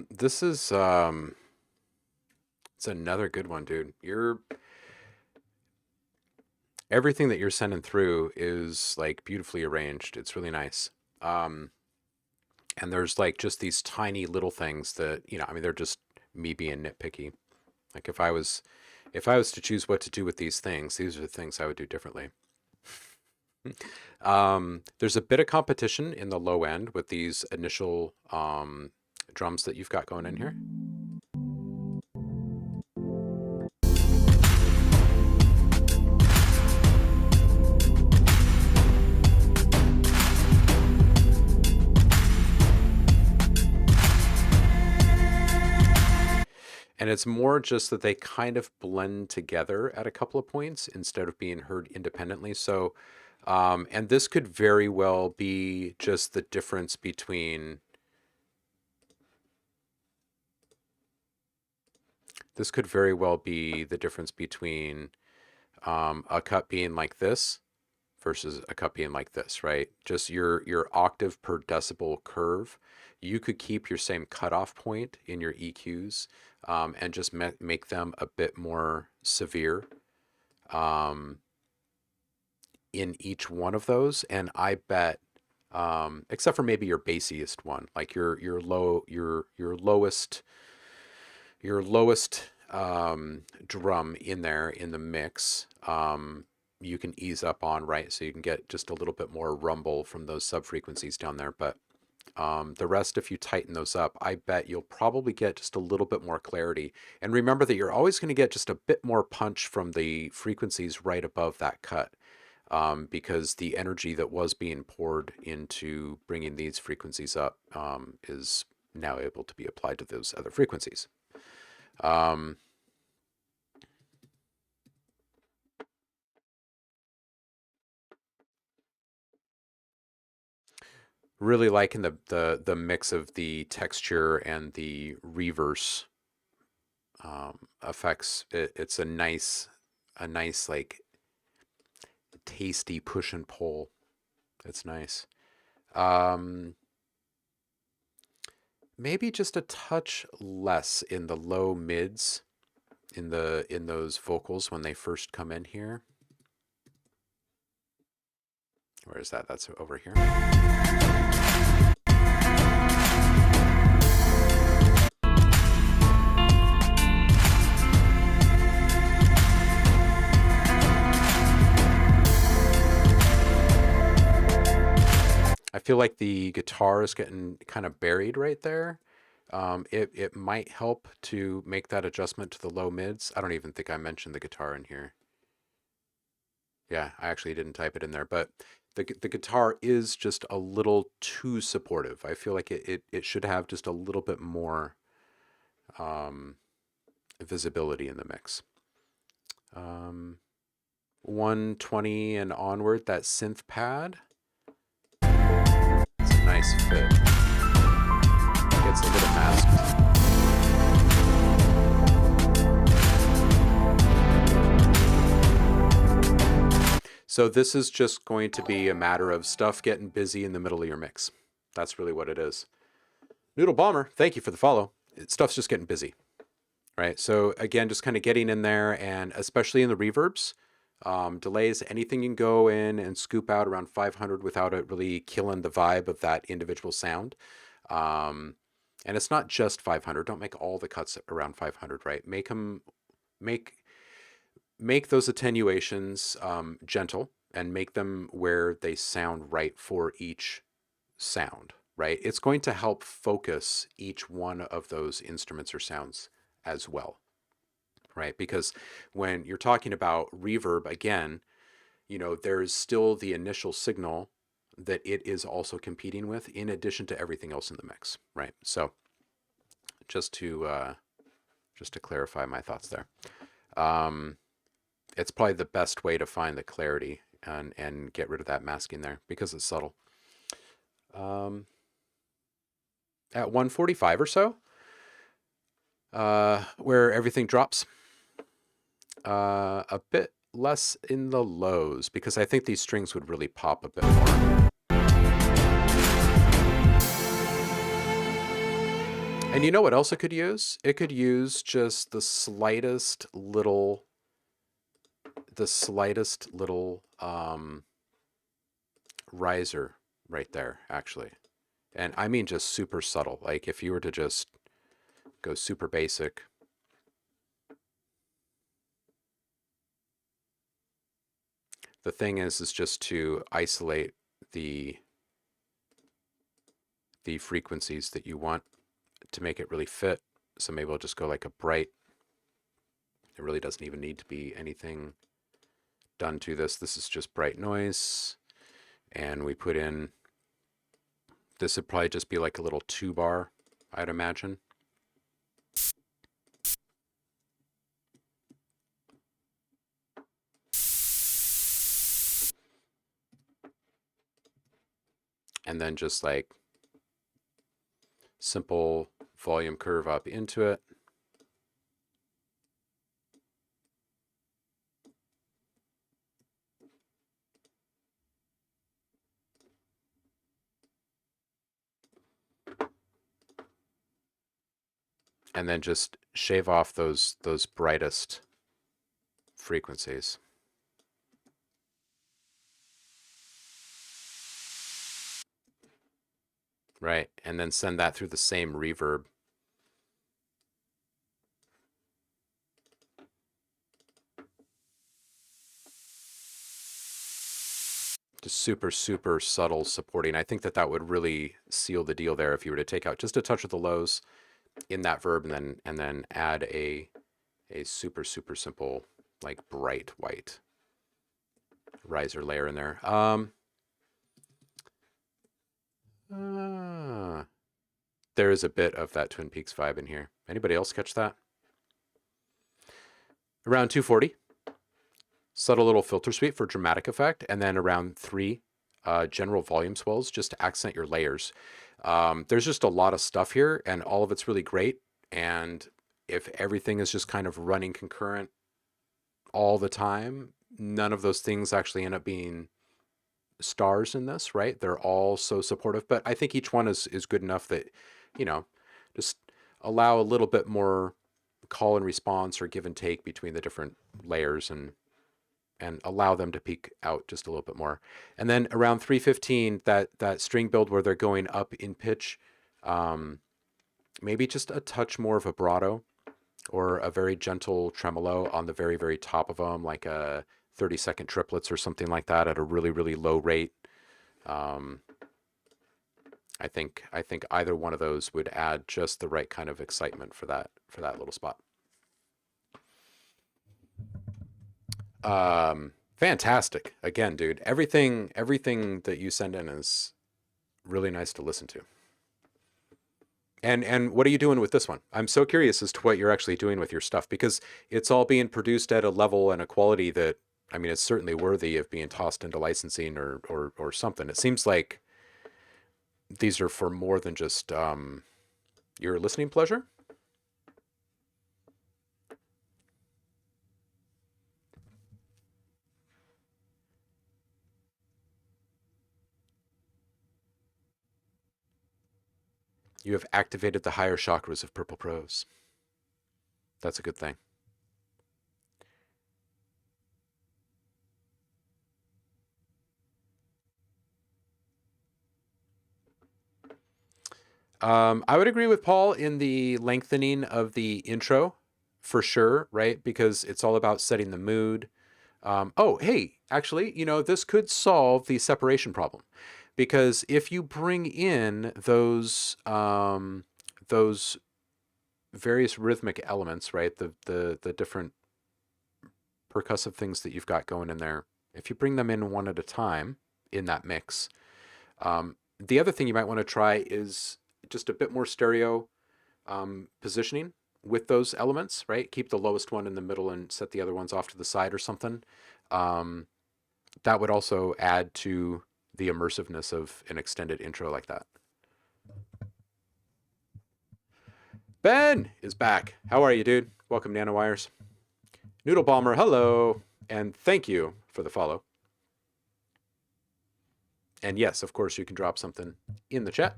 This is it's another good one, dude. Everything that you're sending through is like beautifully arranged. It's really nice. Um, and there's like just these tiny little things that, I mean, they're just me being nitpicky. Like if I was to choose what to do with these things, these are the things I would do differently. There's a bit of competition in the low end with these initial drums that you've got going in here. And it's more just that they kind of blend together at a couple of points instead of being heard independently. So, and this could very well be just the difference between, this could very well be the difference between a cut being like this versus a cut being like this, right? Just your octave per decibel curve. You could keep your same cutoff point in your EQs and just make them a bit more severe in each one of those. And I bet, except for maybe your bassiest one, like your lowest drum in there in the mix, you can ease up on, right? So you can get just a little bit more rumble from those sub frequencies down there. But the rest, if you tighten those up, I bet you'll probably get just a little bit more clarity. And remember that you're always going to get just a bit more punch from the frequencies right above that cut, because the energy that was being poured into bringing these frequencies up is now able to be applied to those other frequencies. Really liking the mix of the texture and the reverse effects. It's a nice like tasty push and pull. It's nice. Maybe just a touch less in the low mids in those vocals when they first come in here. Where is that? That's over here. I feel like the guitar is getting kind of buried right there. It might help to make that adjustment to the low mids. I don't even think I mentioned the guitar in here. Yeah, I actually didn't type it in there, but the guitar is just a little too supportive. I feel like it should have just a little bit more visibility in the mix. 120 and onward, that synth pad. It's a nice fit. Gets a little masked. So this is just going to be a matter of stuff getting busy in the middle of your mix. That's really what it is. Noodle Bomber, thank you for the follow. Stuff's just getting busy, right? So again, just kind of getting in there, and especially in the reverbs, delays, anything you can go in and scoop out around 500 without it really killing the vibe of that individual sound. And it's not just 500. Don't make all the cuts around 500, right? Make those attenuations gentle, and make them where they sound right for each sound, right? It's going to help focus each one of those instruments or sounds as well, right? Because when you're talking about reverb, again, there's still the initial signal that it is also competing with, in addition to everything else in the mix, right? So just to clarify my thoughts there. It's probably the best way to find the clarity and get rid of that masking there, because it's subtle. At 145 or so, where everything drops, a bit less in the lows, because I think these strings would really pop a bit more. And you know what else it could use? It could use just the slightest little riser right there, actually. And I mean just super subtle. Like if you were to just go super basic. The thing is just to isolate the frequencies that you want to make it really fit. So maybe we'll just go like a bright. It really doesn't even need to be anything done to this. This is just bright noise. And we put in, this would probably just be like a little 2-bar, I'd imagine. And then just like simple volume curve up into it. And then just shave off those brightest frequencies. Right, and then send that through the same reverb. Just super, super subtle supporting. I think that would really seal the deal there if you were to take out just a touch of the lows in that verb and then add a super, super simple, like bright white riser layer in there. There is a bit of that Twin Peaks vibe in here. Anybody else catch that? Around 240, subtle little filter sweep for dramatic effect, and then around 3 general volume swells just to accent your layers. There's just a lot of stuff here, and all of it's really great. And if everything is just kind of running concurrent all the time, none of those things actually end up being stars in this, right? They're all so supportive, but I think each one is good enough that, you know, just allow a little bit more call and response or give and take between the different layers and allow them to peak out just a little bit more. And then around 315, that string build where they're going up in pitch, maybe just a touch more vibrato or a very gentle tremolo on the very, very top of them, like a 30-second triplets or something like that at a really, really low rate. I think either one of those would add just the right kind of excitement for that little spot. Fantastic. Again, dude, everything that you send in is really nice to listen to. And what are you doing with this one? I'm so curious as to what you're actually doing with your stuff, because it's all being produced at a level and a quality that, I mean, it's certainly worthy of being tossed into licensing or something. It seems like these are for more than just your listening pleasure. You have activated the higher chakras of Purple Prose. That's a good thing. I would agree with Paul in the lengthening of the intro, for sure, right? Because it's all about setting the mood. Oh, hey, actually, you know, this could solve the separation problem, because if you bring in those various rhythmic elements, right? The different percussive things that you've got going in there, if you bring them in one at a time in that mix, the other thing you might want to try is just a bit more stereo positioning with those elements, right? Keep the lowest one in the middle and set the other ones off to the side or something. That would also add to the immersiveness of an extended intro like that. Ben is back. How are you, dude? Welcome, Nanowires. Noodle Bomber, hello. And thank you for the follow. And yes, of course, you can drop something in the chat.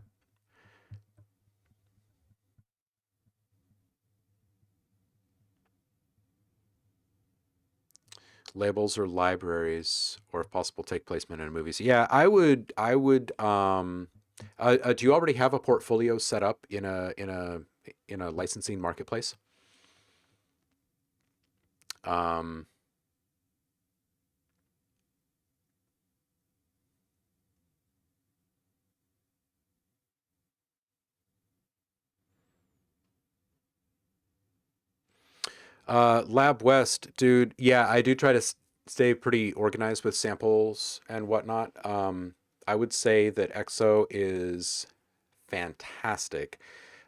Labels or libraries, or if possible, take placement in movies. Yeah, I would. Do you already have a portfolio set up in a licensing marketplace? Um, Lab West, dude. Yeah, I do try to stay pretty organized with samples and whatnot. I would say that EXO is fantastic.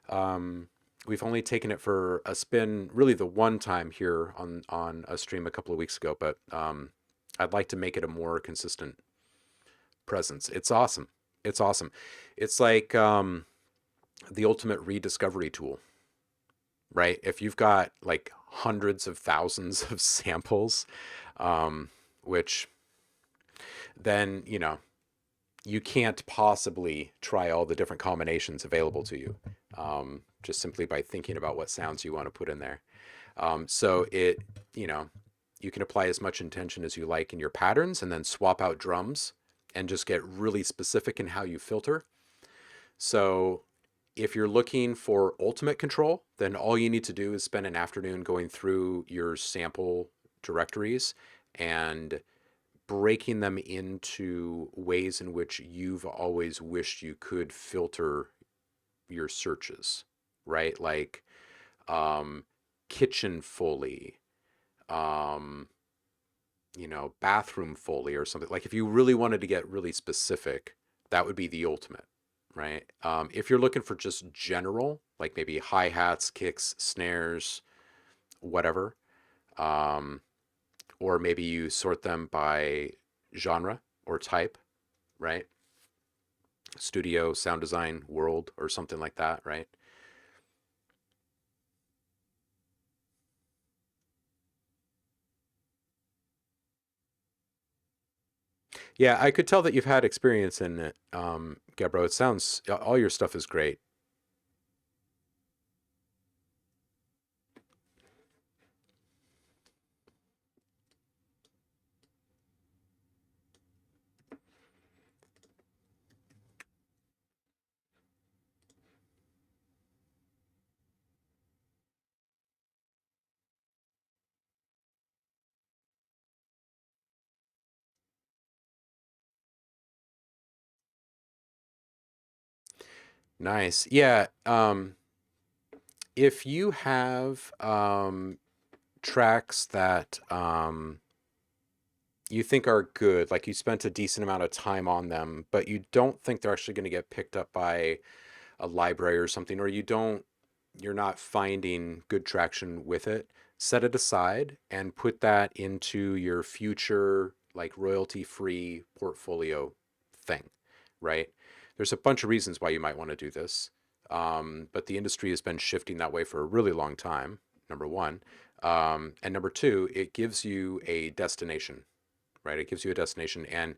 Um, we've only taken it for a spin, really the one time here on a stream a couple of weeks ago, but I'd like to make it a more consistent presence. It's awesome. It's awesome. It's like the ultimate rediscovery tool, right? If you've got like hundreds of thousands of samples, which then, you can't possibly try all the different combinations available to you, just simply by thinking about what sounds you want to put in there. So you know, you can apply as much intention as you like in your patterns and then swap out drums and just get really specific in how you filter. So if you're looking for ultimate control, then all you need to do is spend an afternoon going through your sample directories and breaking them into ways in which you've always wished you could filter your searches, right? Like um, kitchen Foley, um, bathroom Foley or something. Like if you really wanted to get really specific, that would be the ultimate, right? If you're looking for just general, like maybe hi-hats, kicks, snares, whatever, um, or maybe you sort them by genre or type, right? Studio, sound design, world, or something like that, right? Yeah, I could tell that you've had experience in it, Gebro. It sounds all your stuff is great. Nice. Yeah. If you have tracks that you think are good, like you spent a decent amount of time on them, but you don't think they're actually going to get picked up by a library or something, or you're not finding good traction with it, set it aside and put that into your future like royalty free portfolio thing, right? There's a bunch of reasons why you might want to do this. But the industry has been shifting that way for a really long time, number one. And number two, it gives you a destination, right? It gives you a destination, and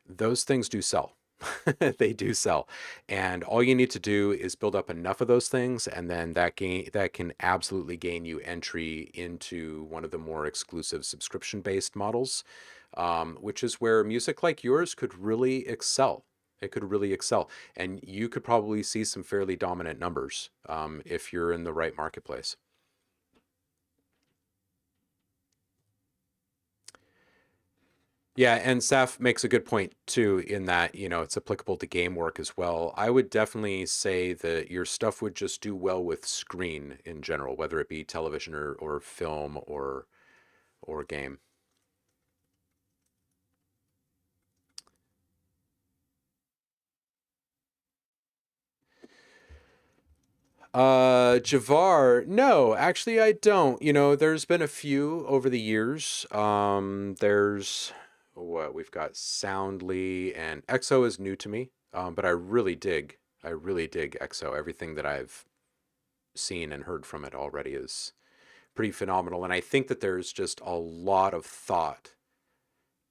those things do sell. They do sell. And all you need to do is build up enough of those things, and then that can absolutely gain you entry into one of the more exclusive subscription-based models, which is where music like yours could really excel. It could really excel. And you could probably see some fairly dominant numbers if you're in the right marketplace. Yeah, and Saf makes a good point too, in that, it's applicable to game work as well. I would definitely say that your stuff would just do well with screen in general, whether it be television or film or game. Javar, no, actually I don't. There's been a few over the years. There's what we've got Soundly and EXO is new to me. But I really dig EXO. Everything that I've seen and heard from it already is pretty phenomenal. And I think that there's just a lot of thought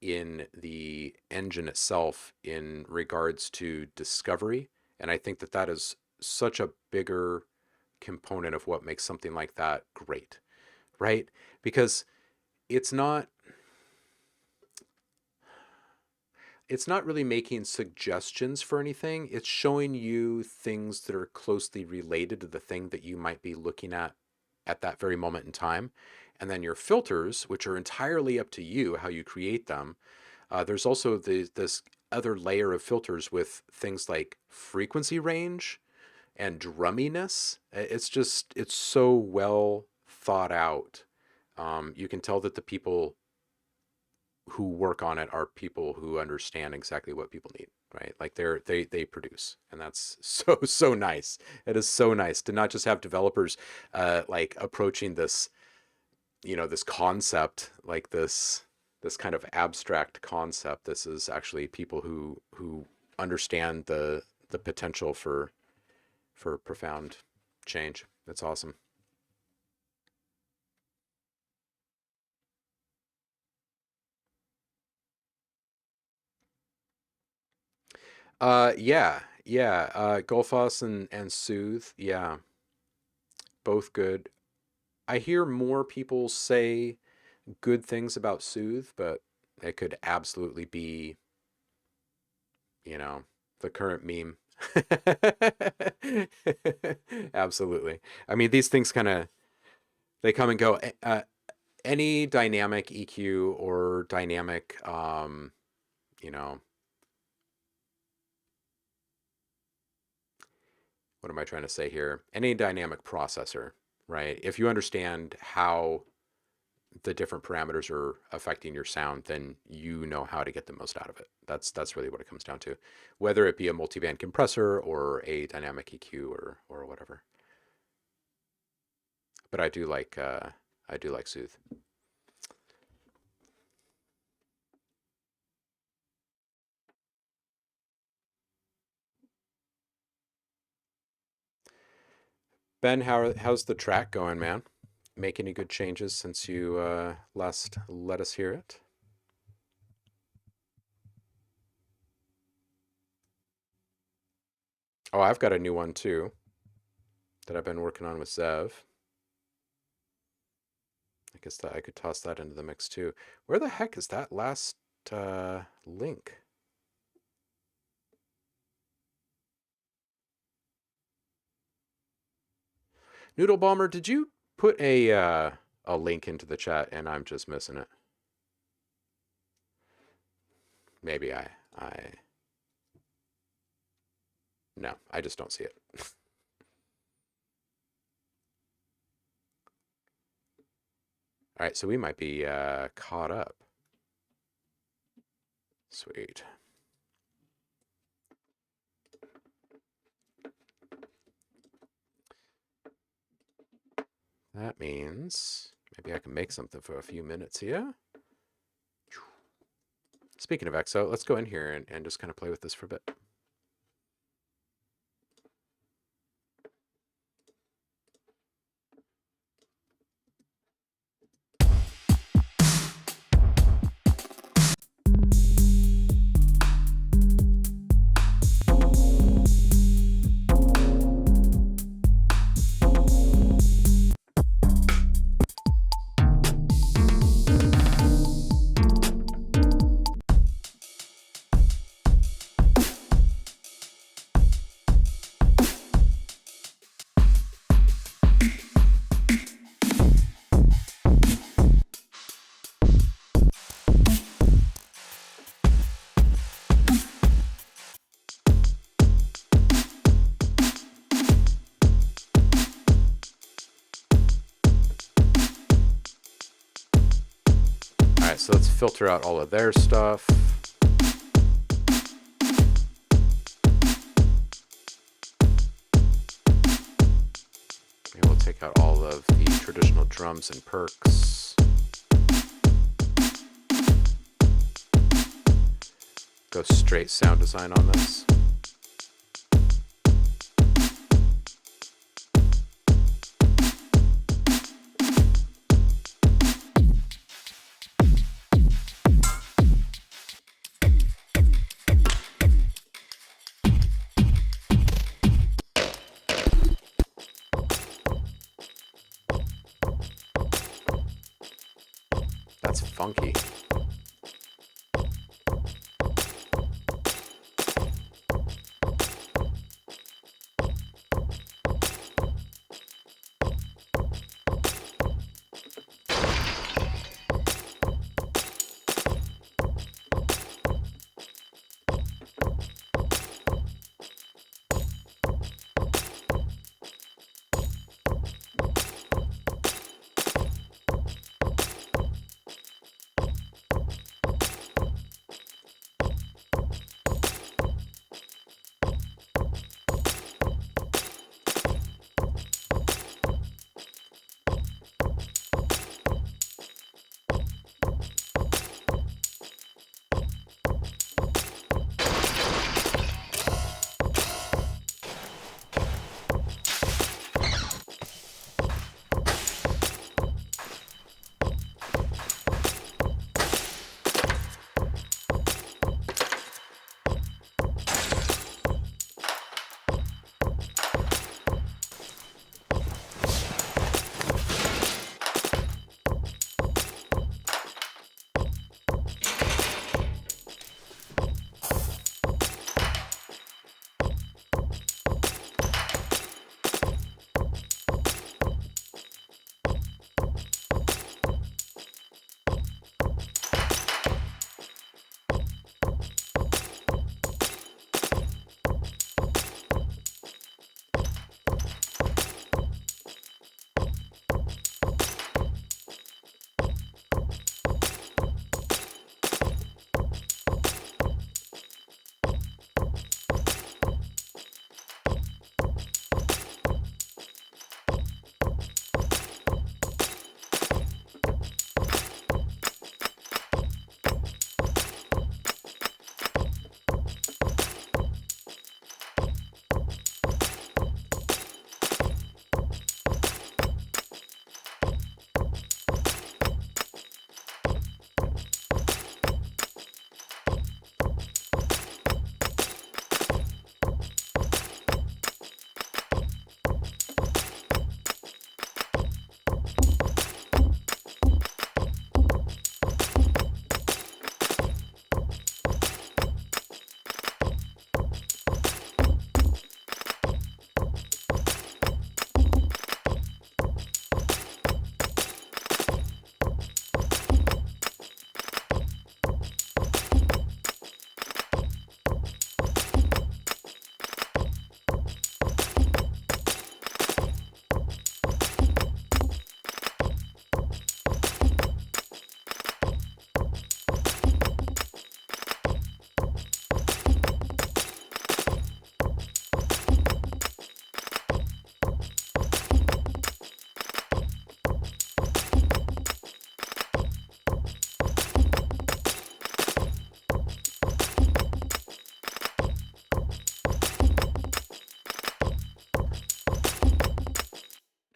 in the engine itself in regards to discovery. And I think that that is such a bigger component of what makes something like that great, right? Because it's not. it's not really making suggestions for anything. It's showing you things that are closely related to the thing that you might be looking at that very moment in time. And then your filters, which are entirely up to you, how you create them. There's also this other layer of filters with things like frequency range and drumminess. It's so well thought out. You can tell that the people who work on it are people who understand exactly what people need, right? Like they produce, and that's so nice. It is so nice to not just have developers like approaching this, this concept, like this kind of abstract concept. This is actually people who understand the potential for profound change. That's awesome. Yeah. Golfos and Soothe, yeah, both good. I hear more people say good things about Soothe, but it could absolutely be, the current meme. Absolutely. I mean, these things they come and go. Any dynamic EQ or dynamic, you know, what am I trying to say here? Any dynamic processor, right? If you understand how the different parameters are affecting your sound, then you know how to get the most out of it. That's really what it comes down to, whether it be a multiband compressor or a dynamic EQ or whatever. But I do like Soothe. Ben, how's the track going, man? Make any good changes since you last let us hear it? Oh, I've got a new one too that I've been working on with Zev. I guess that I could toss that into the mix too. Where the heck is that last link? Noodle Bomber, did you put a link into the chat and I'm just missing it? Maybe I no, I just don't see it. All right, so we might be caught up. Sweet. That means maybe I can make something for a few minutes here. Speaking of EXO, let's go in here and just kind of play with this for a bit. So let's filter out all of their stuff. Maybe we'll take out all of the traditional drums and perks. Go straight sound design on this. That's funky.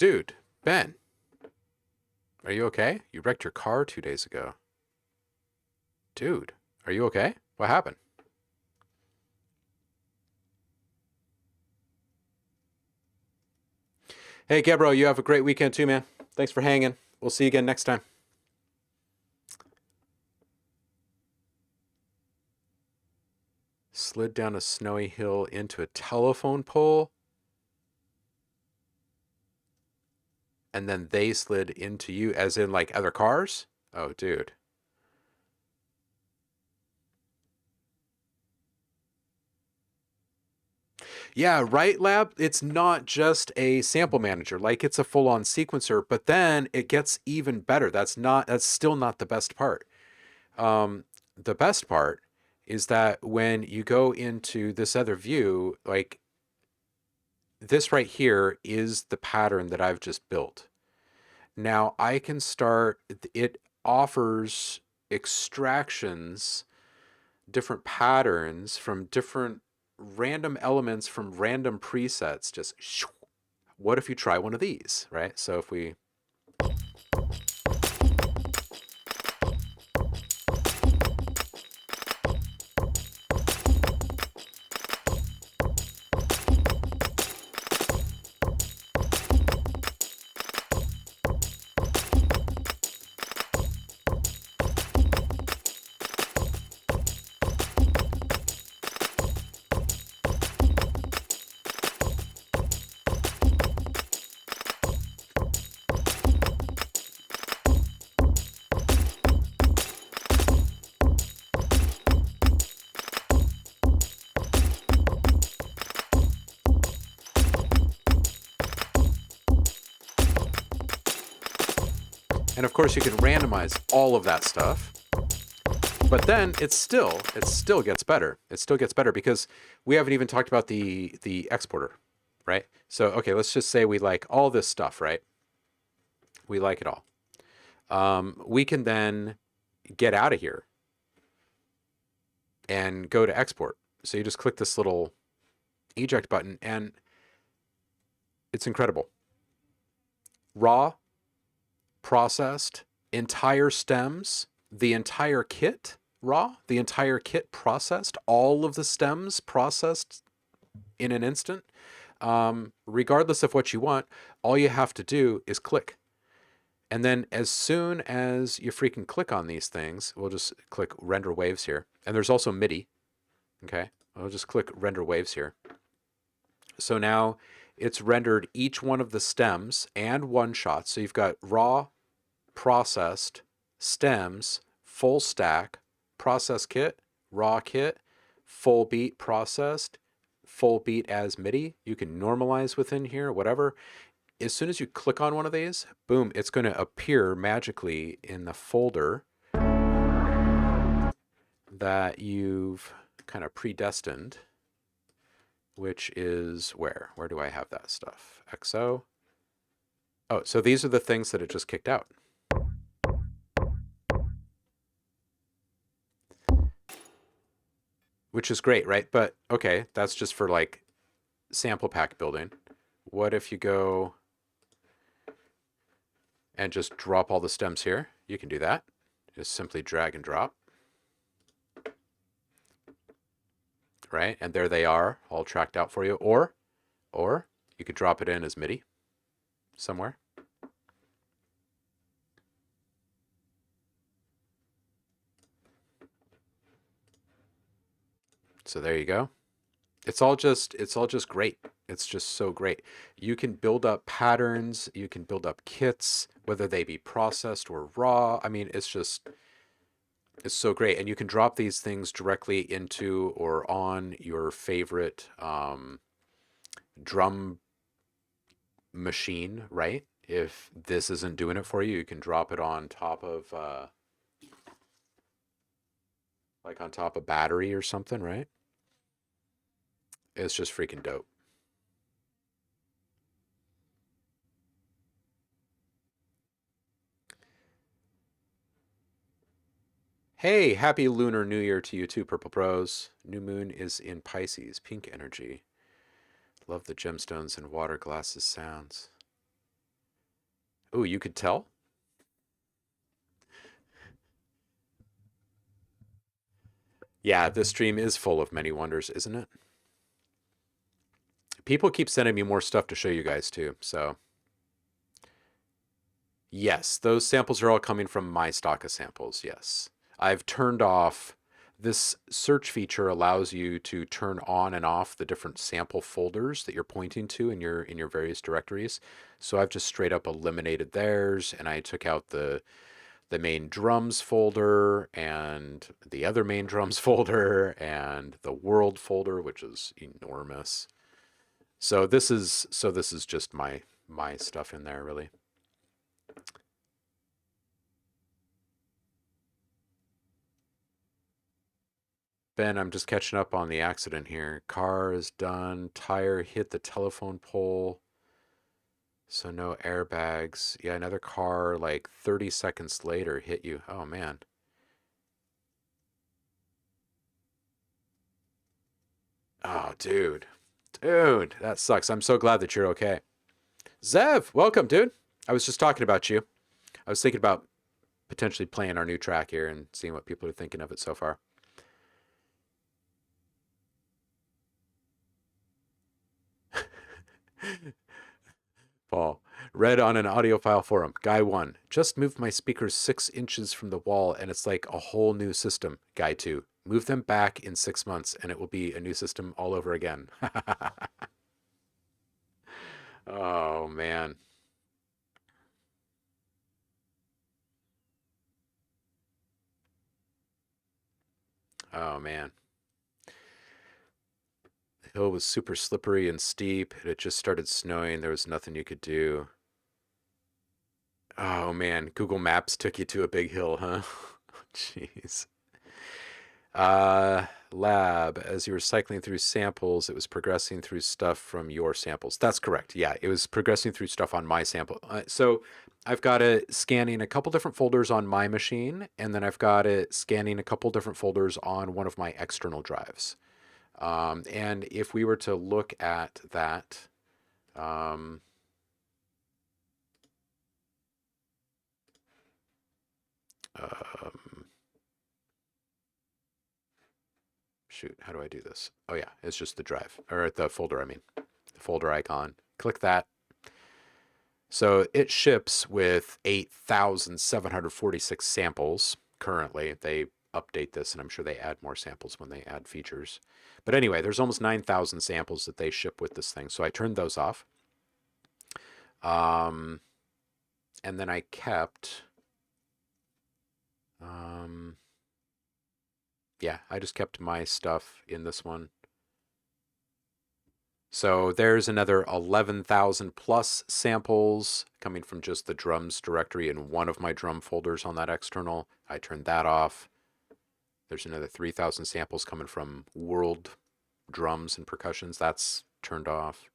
Dude, Ben, are you okay? You wrecked your car 2 days ago. Dude, are you okay? What happened? Hey, Gebro, you have a great weekend too, man. Thanks for hanging. We'll see you again next time. Slid down a snowy hill into a telephone pole. And then they slid into you, as in like other cars? Oh, dude. Yeah, right, Lab? It's not just a sample manager. Like, it's a full-on sequencer, but then it gets even better. That's still not the best part. The best part is that when you go into this other view, like, this right here is the pattern that I've just built. Now I can start, it offers extractions, different patterns from different random elements from random presets. Just, what if you try one of these, right? So if we, and of course you can randomize all of that stuff. But then it still gets better. It still gets better because we haven't even talked about the exporter, right? So, okay, let's just say we like all this stuff, right? We like it all. We can then get out of here and go to export. So you just click this little eject button and it's incredible. Raw, processed, entire stems, the entire kit raw, the entire kit processed, all of the stems processed in an instant. Regardless of what you want, all you have to do is click. And then as soon as you freaking click on these things, we'll just click render waves here. And there's also MIDI. Okay, I'll just click render waves here. So now it's rendered each one of the stems and one shot. So you've got raw, processed, stems, full stack, process kit, raw kit, full beat processed, full beat as MIDI. You can normalize within here, whatever. As soon as you click on one of these, boom, it's going to appear magically in the folder that you've kind of predestined, which is where? Where do I have that stuff? XO. Oh, so these are the things that it just kicked out. Which is great, right? But okay, that's just for like sample pack building. What if you go and just drop all the stems here? You can do that. Just simply drag and drop. Right? And there they are, all tracked out for you. Or you could drop it in as MIDI somewhere. So there you go. It's all just great. It's just so great. You can build up patterns, you can build up kits, whether they be processed or raw. I mean, it's so great. And you can drop these things directly into or on your favorite drum machine, right? If this isn't doing it for you, you can drop it on top of like on top of battery or something, right? It's just freaking dope. Hey, happy Lunar New Year to you too, Purple Pros. New moon is in Pisces, pink energy. Love the gemstones and water glasses sounds. Oh, you could tell? Yeah, this stream is full of many wonders, isn't it? People keep sending me more stuff to show you guys too, so. Yes, those samples are all coming from my stock of samples, yes. I've turned off, this search feature allows you to turn on and off the different sample folders that you're pointing to in your various directories. So I've just straight up eliminated theirs, and I took out the main drums folder and the other main drums folder and the world folder, which is enormous. So this is just my stuff in there, really. Ben, I'm just catching up on the accident here. Car is done. Tire hit the telephone pole. So no airbags. Yeah, another car like 30 seconds later hit you. Oh man. Oh, dude. Dude, that sucks. I'm so glad that you're okay. Zev, welcome, dude. I was just talking about you. I was thinking about potentially playing our new track here and seeing what people are thinking of it so far. Paul, read on an audiophile forum. Guy 1, just moved my speakers 6 inches from the wall and it's like a whole new system. Guy 2, move them back in 6 months and it will be a new system all over again. Oh, man. Oh, man. The hill was super slippery and steep. It had just started snowing. There was nothing you could do. Oh, man. Google Maps took you to a big hill, huh? Jeez. Lab, as you were cycling through samples, it was progressing through stuff from your samples. That's correct. Yeah, it was progressing through stuff on my sample. So I've got it scanning a couple different folders on my machine, and then I've got it scanning a couple different folders on one of my external drives. And if we were to look at that, um, um, shoot, how do I do this? Oh yeah, it's just the drive, or the folder, I mean. The folder icon. Click that. So it ships with 8,746 samples currently. They update this, and I'm sure they add more samples when they add features. But anyway, there's almost 9,000 samples that they ship with this thing. So I turned those off. And then I kept... yeah, I just kept my stuff in this one. So there's another 11,000 plus samples coming from just the drums directory in one of my drum folders on that external. I turned that off. There's another 3,000 samples coming from world drums and percussions. That's turned off.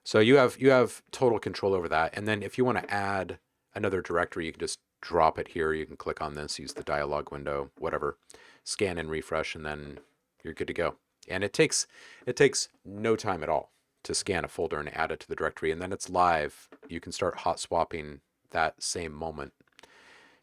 So you have total control over that. And then if you want to add another directory, you can just drop it here. You can click on this, use the dialog window, whatever, scan and refresh, and then you're good to go. And it takes no time at all to scan a folder and add it to the directory, and then it's live. You can start hot swapping that same moment.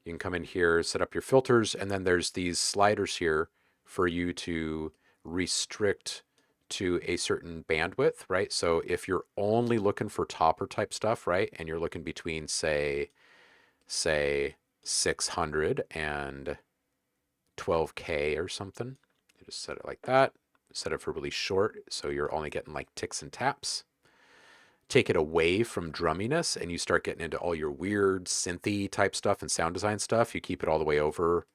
You can come in here, set up your filters, and then there's these sliders here for you to restrict to a certain bandwidth, right? So if you're only looking for topper type stuff, right, and you're looking between say 600 and 12K or something, you just set it like that. Set it for really short, so you're only getting like ticks and taps. Take it away from drumminess, and you start getting into all your weird synthy type stuff and sound design stuff. You keep it all the way over.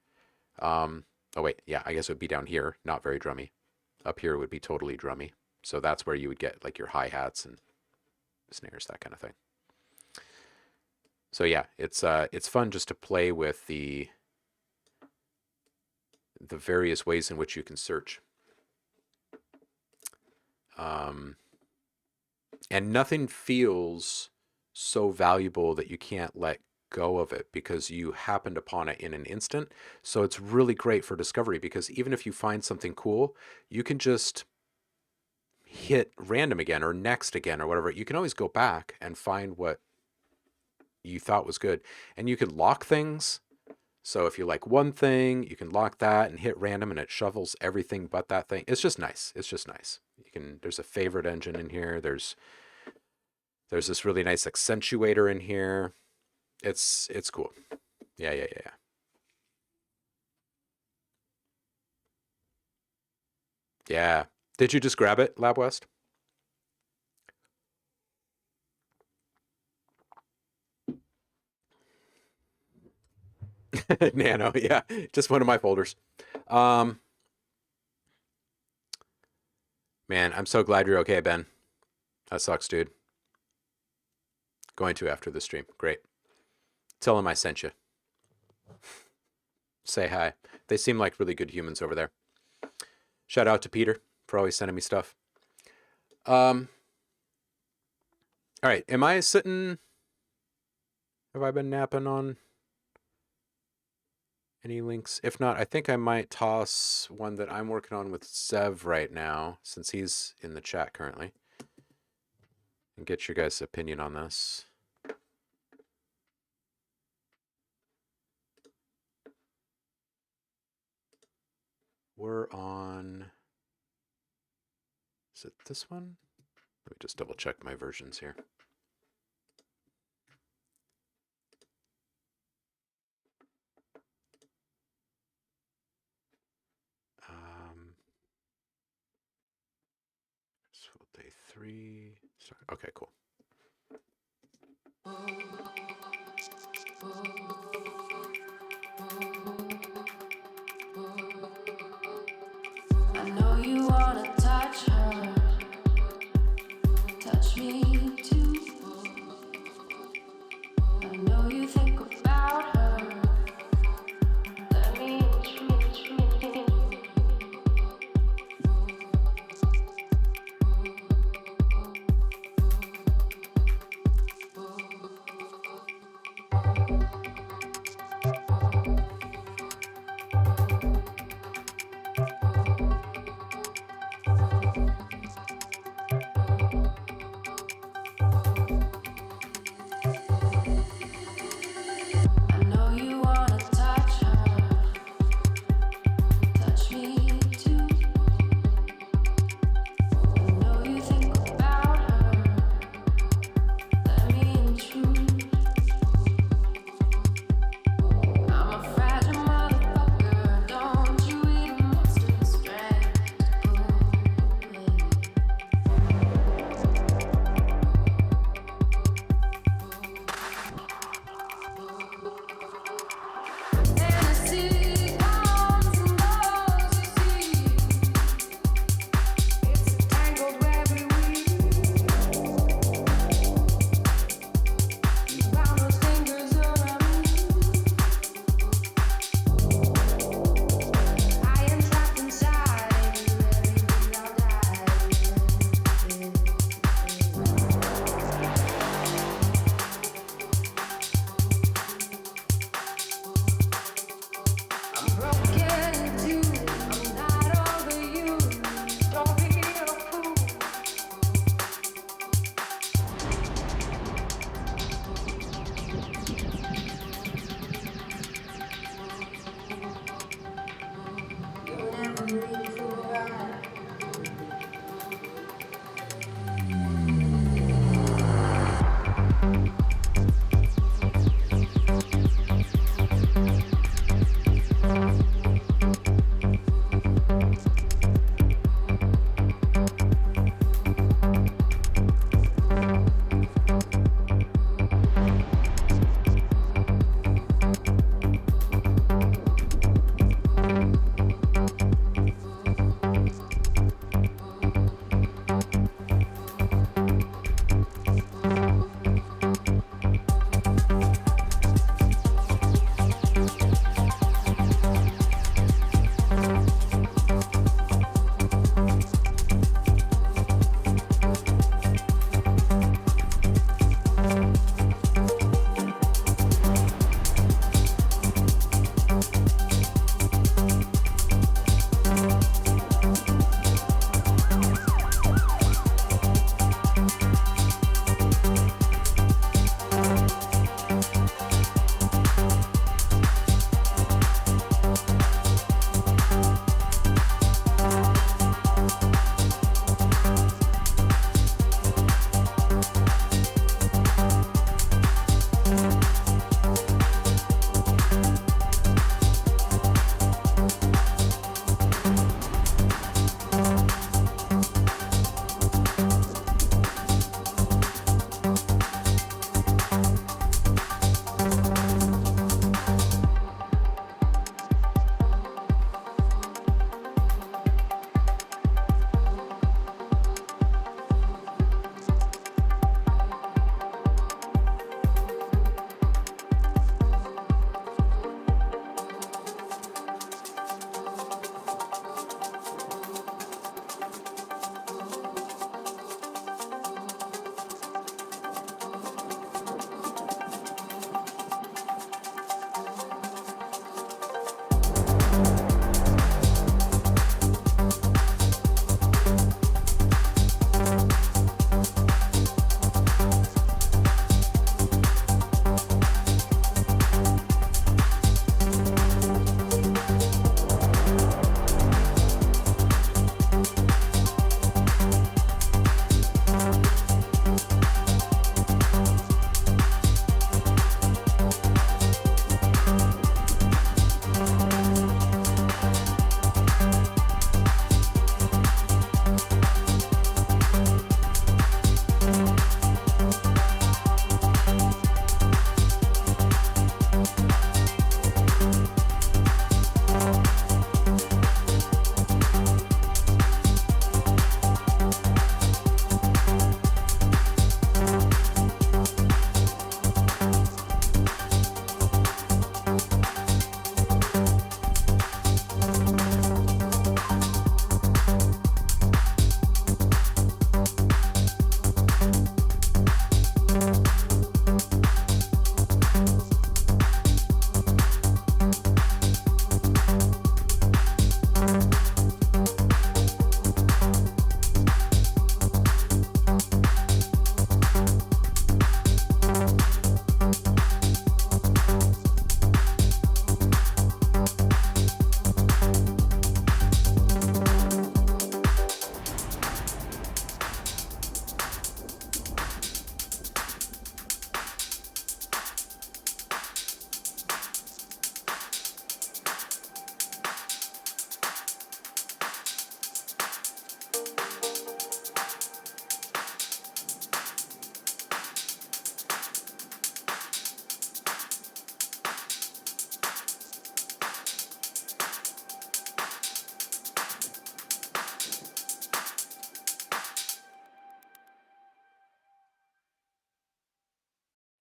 Oh wait, yeah, I guess it would be down here, not very drummy. Up here would be totally drummy. So that's where you would get like your hi-hats and snares, that kind of thing. So yeah, it's fun just to play with the various ways in which you can search. And nothing feels so valuable that you can't let go of it because you happened upon it in an instant. So it's really great for discovery because even if you find something cool, you can just hit random again or next again or whatever. You can always go back and find what you thought was good. And you can lock things. So if you like one thing, you can lock that and hit random and it shovels everything but that thing. It's just nice. It's just nice. There's a favorite engine in here. There's this really nice accentuator in here. It's cool. Yeah. Yeah. Did you just grab it, Lab West? Nano, yeah. Just one of my folders. Man, I'm so glad you're okay, Ben. That sucks, dude. Going to after the stream. Great. Tell him I sent you. Say hi. They seem like really good humans over there. Shout out to Peter for always sending me stuff. All right. Am I sitting? Have I been napping on any links? If not, I think I might toss one that I'm working on with Zev right now, since he's in the chat currently, and get your guys' opinion on this. We're on, is it this one? Let me just double check my versions here. So day 3. Sorry. Okay, cool. I know you wanna touch her, touch me too. I know you think about her. Let me intrude.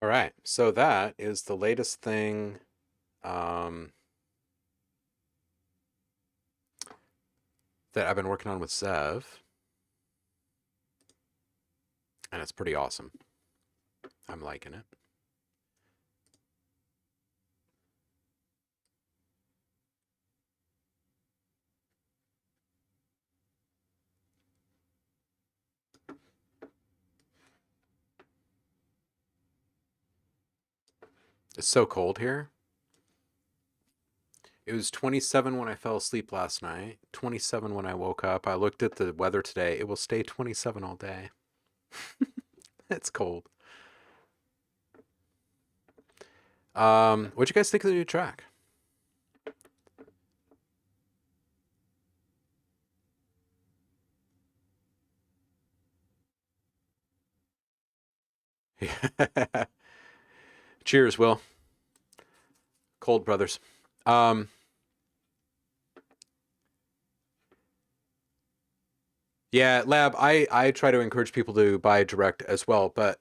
All right, so that is the latest thing um, that I've been working on with Zev, and it's pretty awesome. I'm liking it. It's so cold here. It was 27 when I fell asleep last night, 27 when I woke up. I looked at the weather today. It will stay 27 all day. It's cold. What'd you guys think of the new track? Cheers, Will. Cold brothers. Um, yeah, Lab, I try to encourage people to buy direct as well, but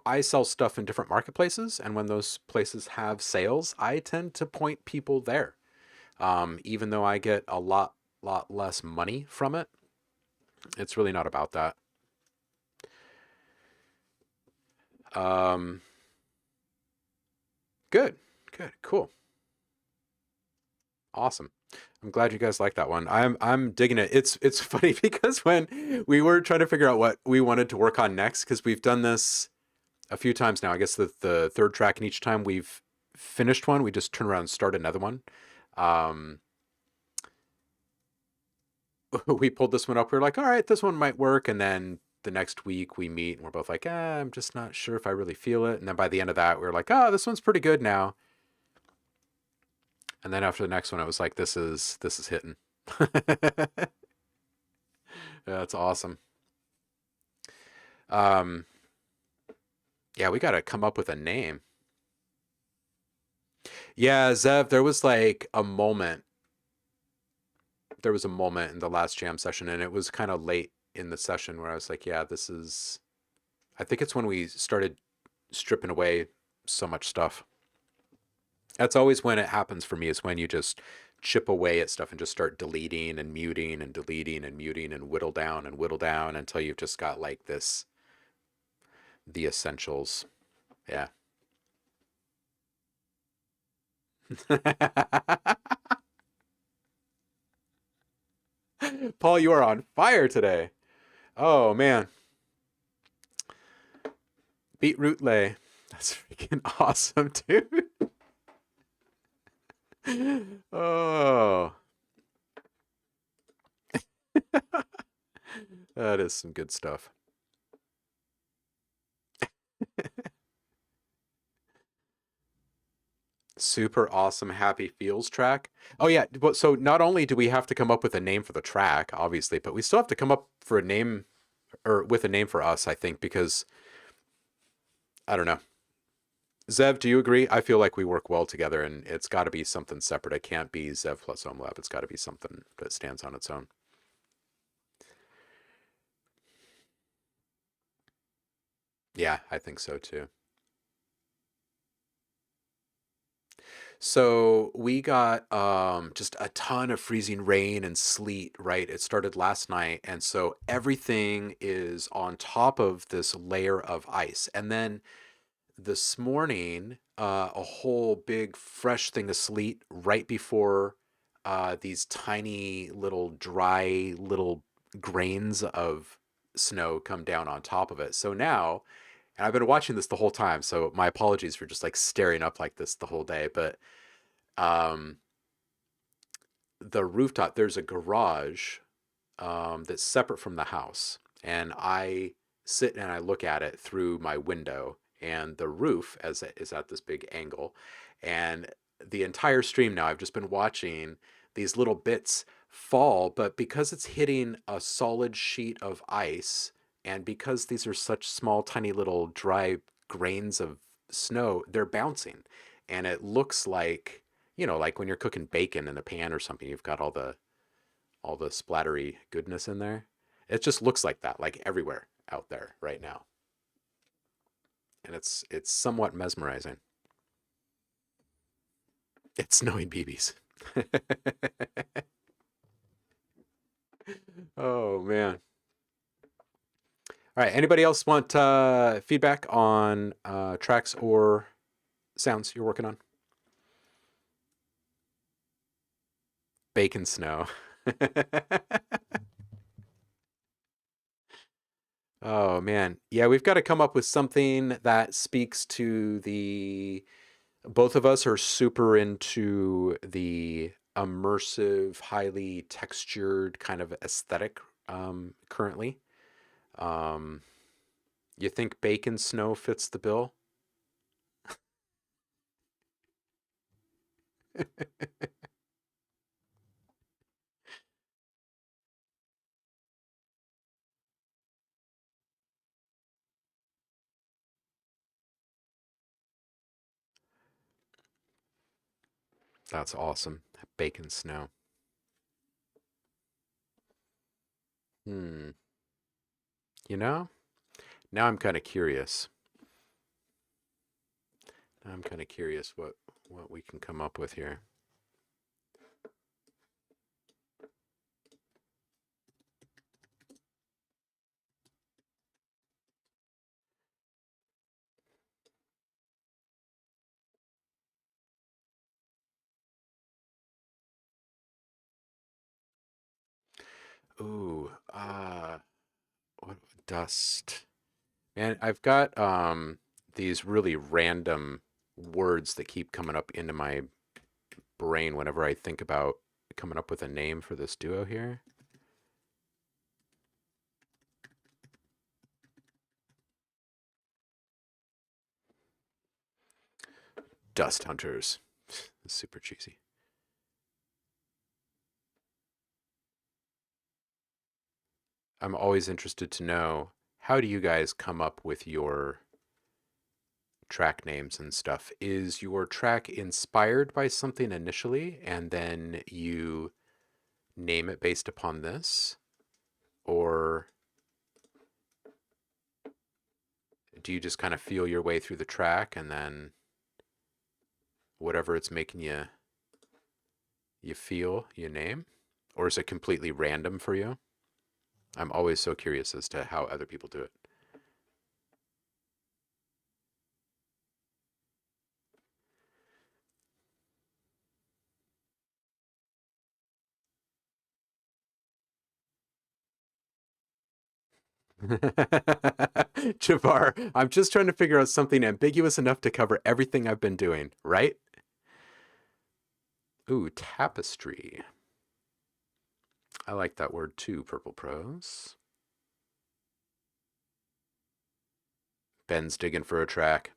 I sell stuff in different marketplaces, and when those places have sales, I tend to point people there. Even though I get a lot less money from it, it's really not about that. Um, good, good, cool, awesome. I'm glad you guys like that one. I'm digging it. It's funny because when we were trying to figure out what we wanted to work on next, because we've done this a few times now. I guess the third track, and each time we've finished one, we just turn around and start another one. Um, we pulled this one up. We were like, all right, this one might work, and then the next week we meet, and we're both like, I'm just not sure if I really feel it. And then by the end of that, we were like, oh, this one's pretty good now. And then after the next one, it was like, this is hitting. That's awesome. Um, yeah, we got to come up with a name. Yeah, Zev, there was like a moment. There was a moment in the last jam session, and it was kind of late in the session where I was like, yeah, this is. I think it's when we started stripping away so much stuff. That's always when it happens for me, is when you just chip away at stuff and just start deleting and muting and deleting and muting and whittle down until you've just got like this, the essentials. Yeah. Paul, you are on fire today. Oh man. Beetroot lay. That's freaking awesome, dude. Oh, that is some good stuff. Super awesome happy feels track. Oh yeah, but so not only do we have to come up with a name for the track, obviously, but we still have to come up for a name, or with a name for us, I think, because I don't know. Zev, do you agree? I feel like we work well together, and it's got to be something separate. It can't be Zev plus OhmLab. It's got to be something that stands on its own. Yeah, I think so too. So we got just a ton of freezing rain and sleet, right? It started last night, and so everything is on top of this layer of ice. And then this morning, a whole big fresh thing of sleet right before these tiny little dry little grains of snow come down on top of it. So now, and I've been watching this the whole time, so my apologies for just like staring up like this the whole day, but um, the rooftop, there's a garage that's separate from the house. And I sit and I look at it through my window, and the roof as it is at this big angle. And the entire stream now, I've just been watching these little bits fall, but because it's hitting a solid sheet of ice, and because these are such small, tiny little dry grains of snow, they're bouncing. And it looks like, like when you're cooking bacon in a pan or something, you've got all the splattery goodness in there. It just looks like that, like everywhere out there right now. and it's somewhat mesmerizing. It's snowing BBs. Oh man. All right. Anybody else want feedback on tracks or sounds you're working on? Bacon snow. Oh man. Yeah, we've got to come up with something that speaks to the both of us are super into the immersive, highly textured kind of aesthetic currently. Um, you think bacon snow fits the bill? That's awesome. Bacon snow. Hmm. You know, now I'm kind of curious. I'm kind of curious what we can come up with here. Ooh, what dust? Man, I've got these really random words that keep coming up into my brain whenever I think about coming up with a name for this duo here. Dust Hunters. It's super cheesy. I'm always interested to know, how do you guys come up with your track names and stuff? Is your track inspired by something initially and then you name it based upon this? Or do you just kind of feel your way through the track and then whatever it's making you feel, you name? Or is it completely random for you? I'm always so curious as to how other people do it. Javar, I'm just trying to figure out something ambiguous enough to cover everything I've been doing, right? Ooh, tapestry. I like that word too, Purple Prose. Ben's digging for a track.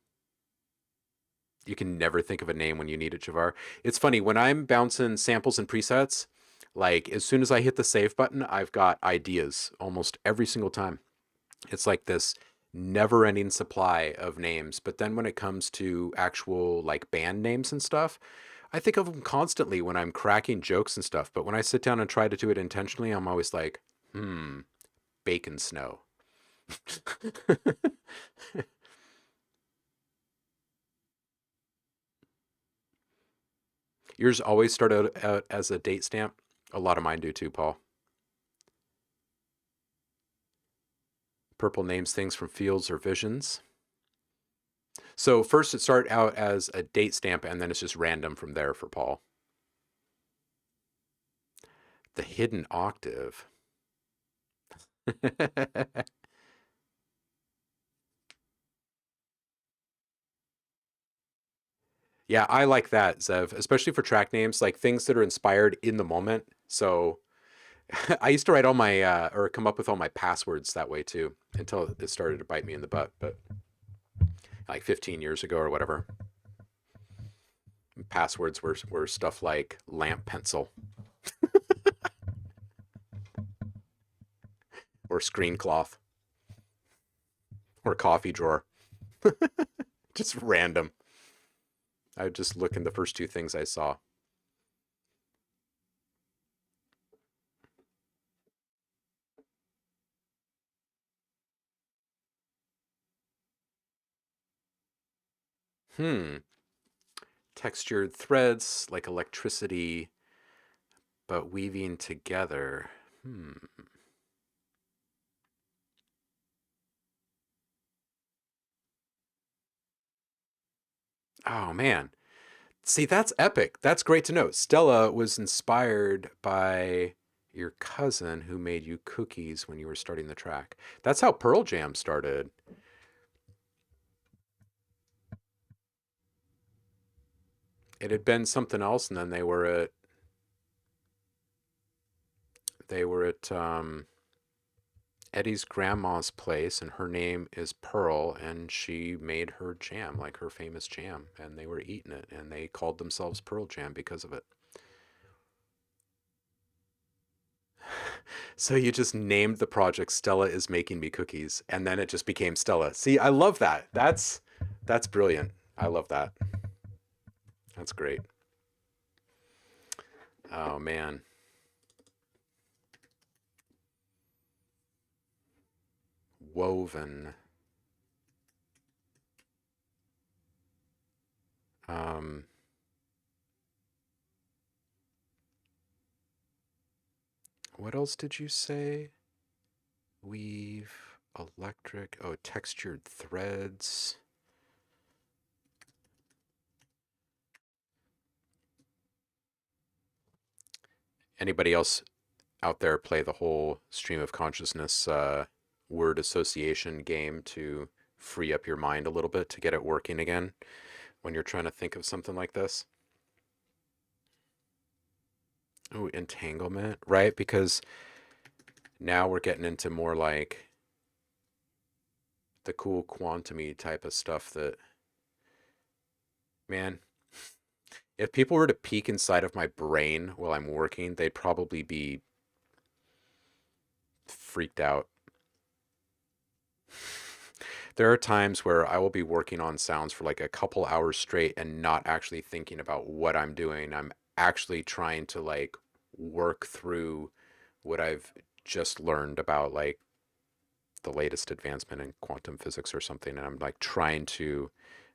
You can never think of a name when you need it, Javar. It's funny, when I'm bouncing samples and presets, like as soon as I hit the save button, I've got ideas almost every single time. It's like this never ending supply of names. But then when it comes to actual like band names and stuff, I think of them constantly when I'm cracking jokes and stuff. But when I sit down and try to do it intentionally, I'm always like, bacon snow. Yours always start out as a date stamp. A lot of mine do too, Paul. Purple names things from fields or visions. So first it start out as a date stamp and then it's just random from there for Paul. The hidden octave. Yeah, I like that, Zev, especially for track names, like things that are inspired in the moment. So I used to write all my or come up with all my passwords that way too until it started to bite me in the butt. But like 15 years ago or whatever, passwords were stuff like lamp pencil or screen cloth or coffee drawer. Just random. I would just look in the first two things I saw. Textured threads like electricity, but weaving together. Oh man. See, that's epic. That's great to know. Stella was inspired by your cousin who made you cookies when you were starting the track. That's how Pearl Jam started. It had been something else, and then they were at Eddie's grandma's place, and her name is Pearl, and she made her jam, like her famous jam, and they were eating it, and they called themselves Pearl Jam because of it. So you just named the project Stella is Making Me Cookies, and then it just became Stella. See, I love that. That's brilliant. I love that. That's great. Oh man. Woven. Um, what else did you say? Weave, electric, oh, textured threads. Anybody else out there play the whole stream of consciousness word association game to free up your mind a little bit to get it working again when you're trying to think of something like this? Oh, entanglement, right? Because now we're getting into more like the cool quantum-y type of stuff that, man, if people were to peek inside of my brain while I'm working, they'd probably be freaked out. There are times where I will be working on sounds for like a couple hours straight and not actually thinking about what I'm doing. I'm actually trying to like work through what I've just learned about like the latest advancement in quantum physics or something, and I'm like trying to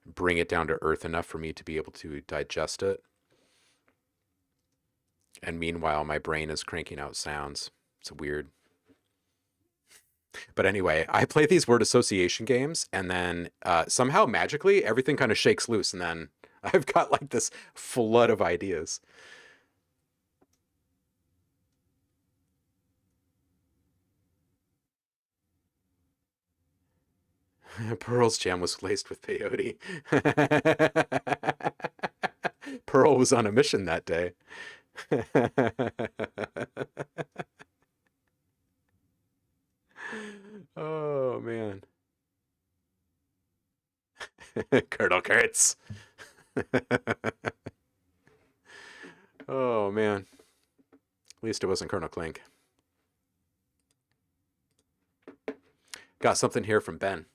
bring it down to earth enough for me to be able to digest it. And meanwhile, my brain is cranking out sounds. It's weird. But anyway, I play these word association games, and then somehow magically everything kind of shakes loose, and then I've got like this flood of ideas. Pearl's jam was laced with peyote. Pearl was on a mission that day. Oh man. Colonel Kurtz. Oh man. At least it wasn't Colonel Clink. Got something here from Ben.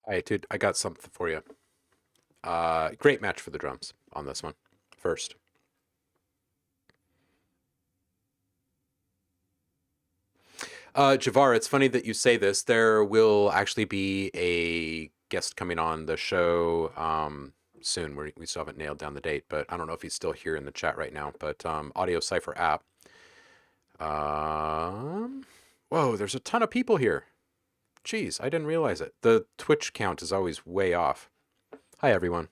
Hey, dude, I got something for you. Great match for the drums on this one. First. Javar, it's funny that you say this. There will actually be a guest coming on the show soon. We still haven't nailed down the date, but I don't know if he's still here in the chat right now. But Audio Cipher app. Whoa, there's a ton of people here. Jeez, I didn't realize it. The Twitch count is always way off. Hi, everyone.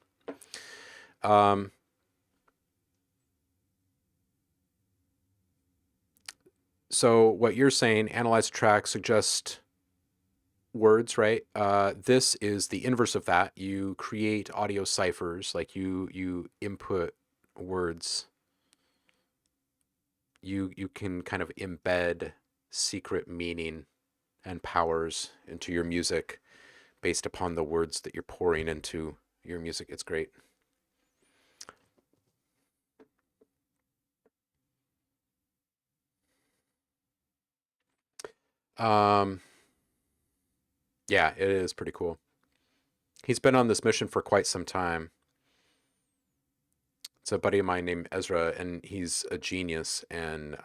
So what you're saying, analyze a track, suggest words, right? This is the inverse of that. You create audio ciphers, like you input words. You can kind of embed secret meaning and powers into your music based upon the words that you're pouring into your music. It's great. Yeah, it is pretty cool. He's been on this mission for quite some time. It's a buddy of mine named Ezra, and he's a genius, and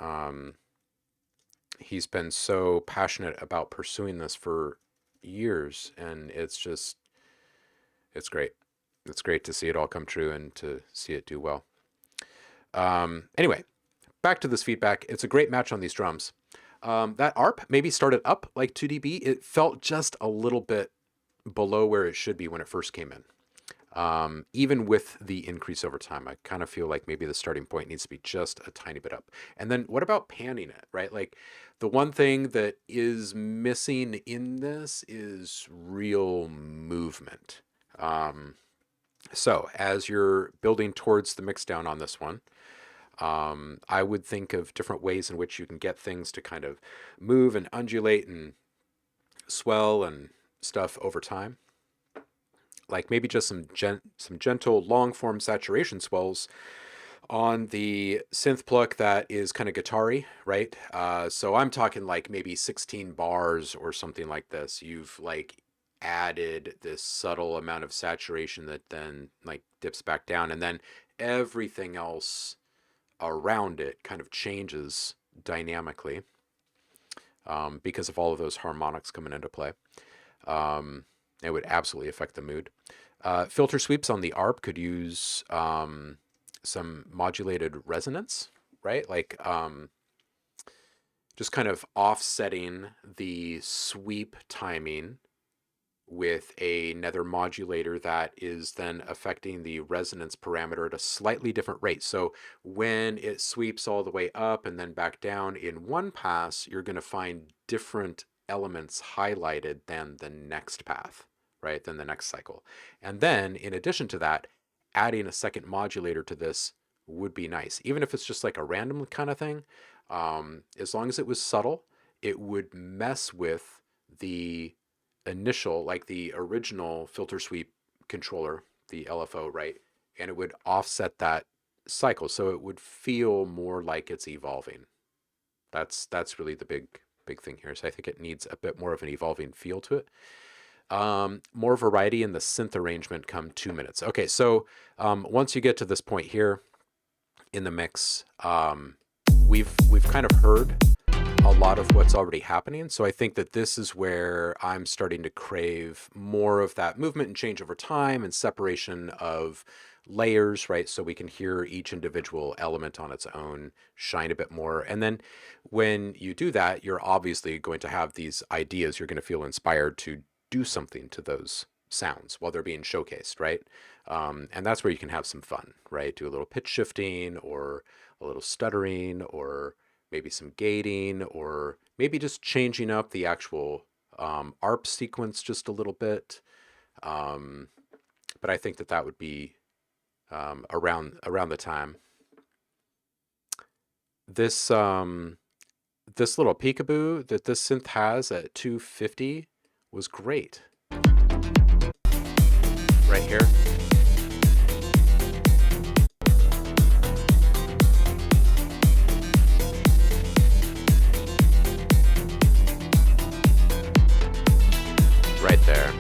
he's been so passionate about pursuing this for years, and it's great. It's great to see it all come true and to see it do well. Anyway, back to this feedback. It's a great match on these drums. That ARP maybe started up like 2 dB. It felt just a little bit below where it should be when it first came in. Even with the increase over time, I kind of feel like maybe the starting point needs to be just a tiny bit up. And then what about panning it, right? Like the one thing that is missing in this is real movement. So as you're building towards the mix down on this one, I would think of different ways in which you can get things to kind of move and undulate and swell and stuff over time. Like maybe just some gentle long form saturation swells on the synth pluck that is kind of guitar-y, right? So I'm talking like maybe 16 bars or something like this. You've like added this subtle amount of saturation that then like dips back down, and then everything else around it kind of changes dynamically because of all of those harmonics coming into play. It would absolutely affect the mood. Filter sweeps on the ARP could use some modulated resonance, right? Like just kind of offsetting the sweep timing with another modulator that is then affecting the resonance parameter at a slightly different rate. So when it sweeps all the way up and then back down in one pass, you're going to find different elements highlighted than the next path, right? Than the next cycle. And then in addition to that, adding a second modulator to this would be nice. Even if it's just like a random kind of thing, as long as it was subtle, it would mess with the initial, like the original filter sweep controller, the LFO, right? And it would offset that cycle. So it would feel more like it's evolving. That's really the big thing here. So I think it needs a bit more of an evolving feel to it. More variety in the synth arrangement come 2 minutes. Okay, so once you get to this point here in the mix, we've kind of heard a lot of what's already happening. So I think that this is where I'm starting to crave more of that movement and change over time and separation of layers, right? So we can hear each individual element on its own shine a bit more. And then when you do that, you're obviously going to have these ideas. You're going to feel inspired to do something to those sounds while they're being showcased, right? And that's where you can have some fun, right? Do a little pitch shifting or a little stuttering or maybe some gating or maybe just changing up the actual ARP sequence just a little bit. But I think that would be around the time. This this little peekaboo that this synth has at 250 was great. Right here. Right there.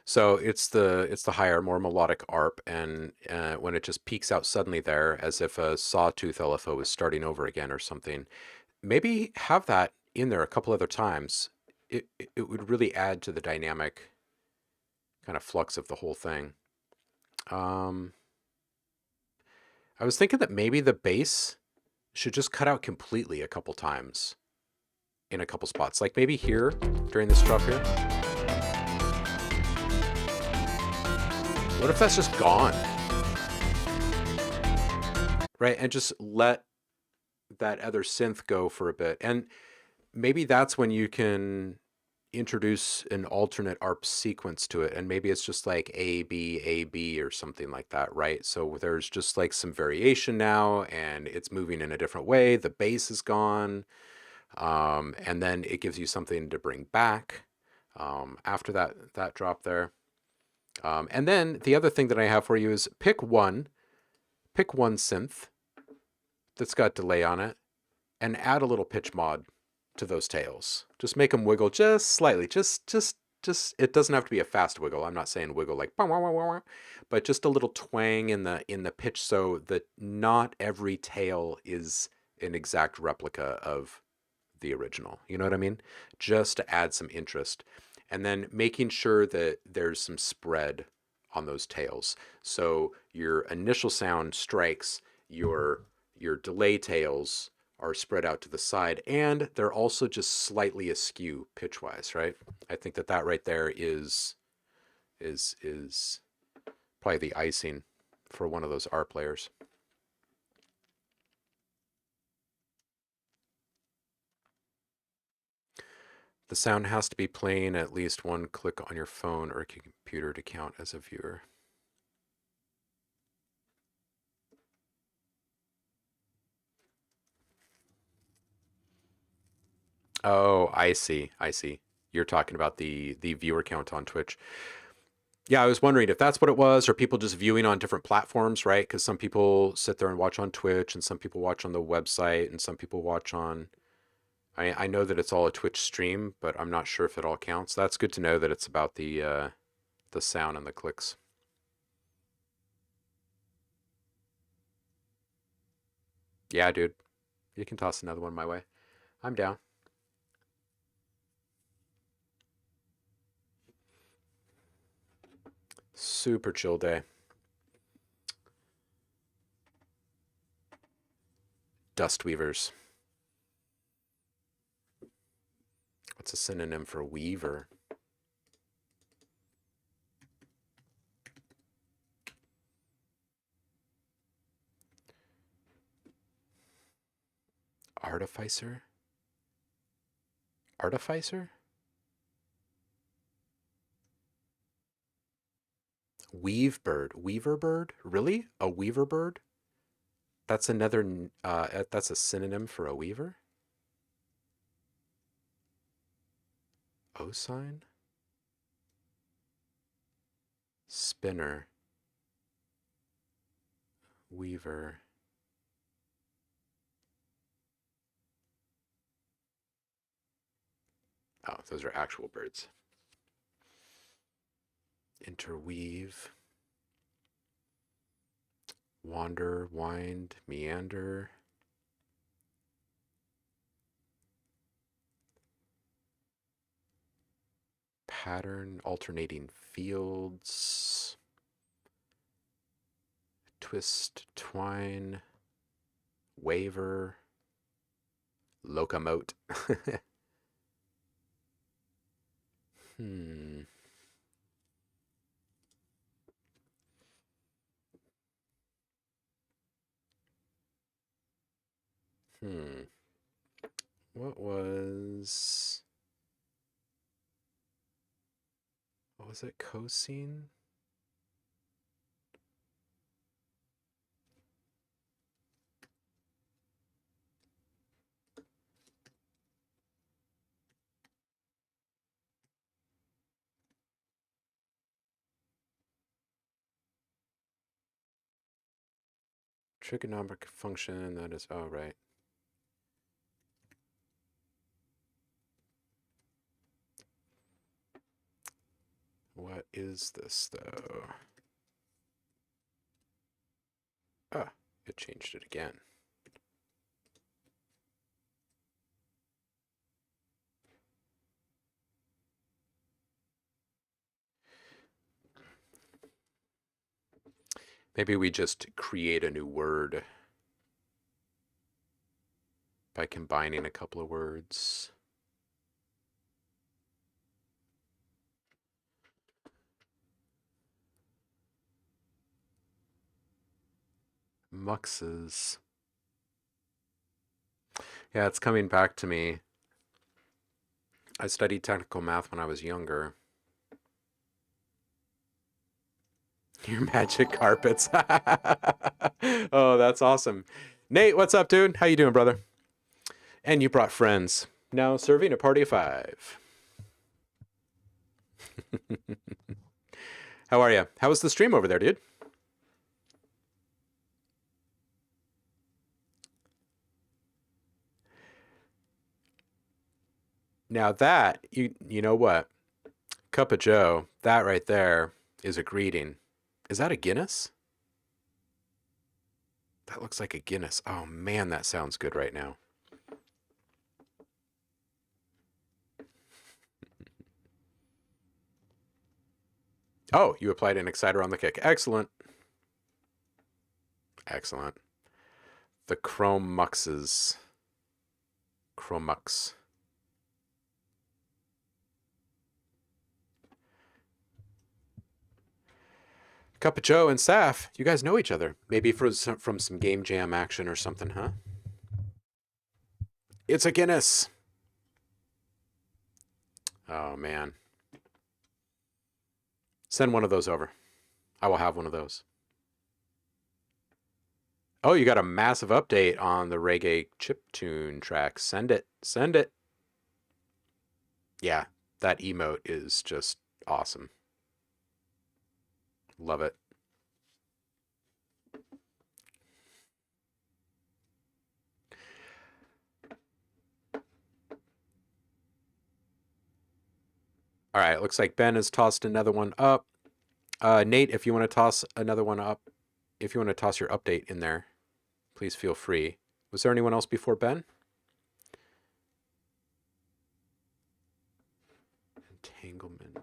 So it's the higher, more melodic ARP, and when it just peaks out suddenly there, as if a sawtooth LFO was starting over again or something, maybe have that in there a couple other times. It would really add to the dynamic kind of flux of the whole thing. I was thinking that maybe the bass should just cut out completely a couple times in a couple spots, like maybe here during this drop here. What if that's just gone? Right, and just let that other synth go for a bit. And maybe that's when you can introduce an alternate ARP sequence to it, and maybe it's just like A B or something like that, right? So there's just like some variation now, and it's moving in a different way. The bass is gone, and then it gives you something to bring back after that drop there. And then the other thing that I have for you is pick one synth that's got delay on it, and add a little pitch mod to those tails. Just make them wiggle just slightly. Just it doesn't have to be a fast wiggle. I'm not saying wiggle like bah, wah, wah, wah, but just a little twang in the pitch, so that not every tail is an exact replica of the original. You know what I mean? Just to add some interest. And then making sure that there's some spread on those tails. So your initial sound strikes, your delay tails are spread out to the side, and they're also just slightly askew pitch-wise, right? I think that right there is probably the icing for one of those ARP layers. The sound has to be playing at least one click on your phone or computer to count as a viewer. Oh, I see. You're talking about the viewer count on Twitch. Yeah, I was wondering if that's what it was, or people just viewing on different platforms, right? Because some people sit there and watch on Twitch, and some people watch on the website, and some people watch on. I know that it's all a Twitch stream, but I'm not sure if it all counts. That's good to know that it's about the sound and the clicks. Yeah, dude, you can toss another one my way. I'm down. Super chill day. Dust weavers. What's a synonym for weaver? Artificer? Artificer? Weave bird. Weaver bird? Really? A weaver bird? That's another, that's a synonym for a weaver? O sign? Spinner. Weaver. Oh, those are actual birds. Interweave. Wander, wind, meander. Pattern, alternating fields. Twist, twine. Waver. Locomote. Hmm. What was it? Cosine? Trigonometric function, that is, oh, right. What is this, though? Ah, it changed it again. Maybe we just create a new word by combining a couple of words. Muxes. Yeah, it's coming back to me. I studied technical math when I was younger. Your magic carpets. Oh, that's awesome. Nate, what's up, dude? How you doing, brother? And you brought friends. Now serving a party of 5. How are you? How was the stream over there, dude? Now that, you know what? Cup of Joe, that right there is a greeting. Is that a Guinness? That looks like a Guinness. Oh man, that sounds good right now. Oh, you applied an exciter on the kick. Excellent. Excellent. The Chrome Muxes. Chromux. Cup of Joe and Saf, you guys know each other. Maybe from some game jam action or something, huh? It's a Guinness. Oh, man. Send one of those over. I will have one of those. Oh, you got a massive update on the reggae chiptune track. Send it. Send it. Yeah, that emote is just awesome. Love it. All right, looks like Ben has tossed another one up. Nate, if you want to toss another one up, if you want to toss your update in there, please feel free. Was there anyone else before Ben? Entanglement.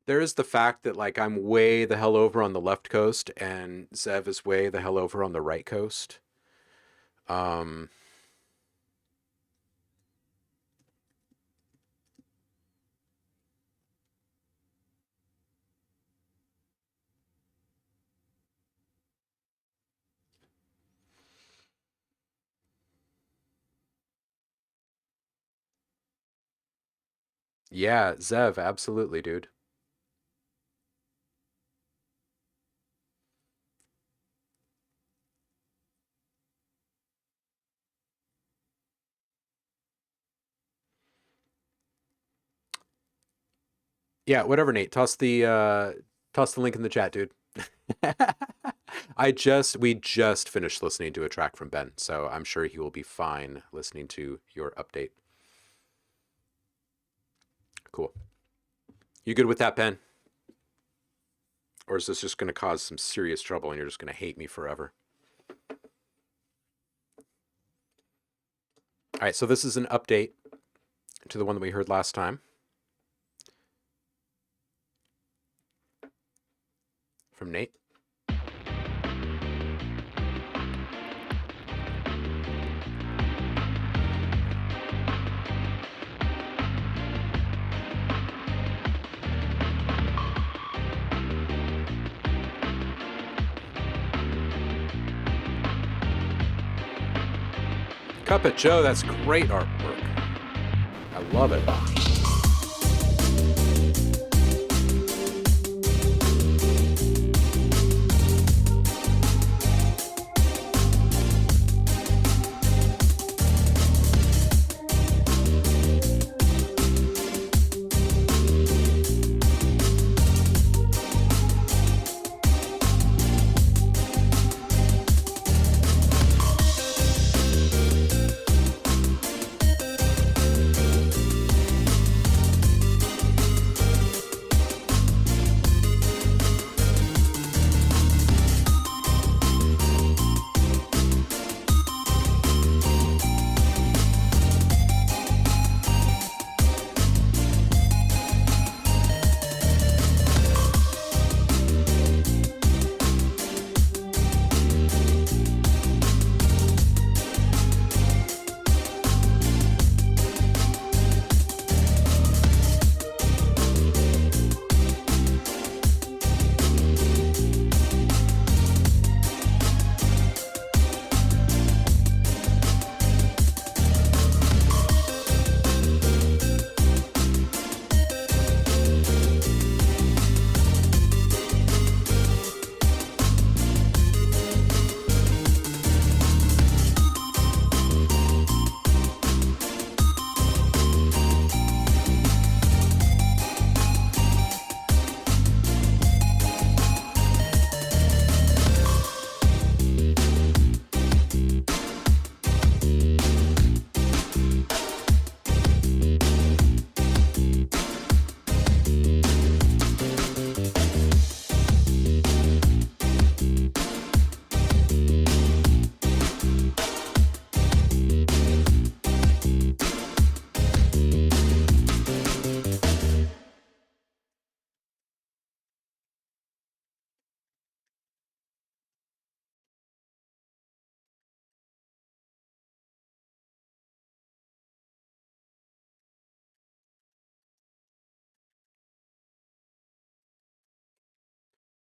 There is the fact that, like, I'm way the hell over on the left coast and Zev is way the hell over on the right coast. Yeah, Zev, absolutely, dude. Yeah, whatever, Nate. Toss the link in the chat, dude. We just finished listening to a track from Ben, so I'm sure he will be fine listening to your update. Cool. You good with that, Ben? Or is this just going to cause some serious trouble and you're just going to hate me forever? All right, so this is an update to the one that we heard last time. From Nate. Cup of Joe, that's great artwork. I love it.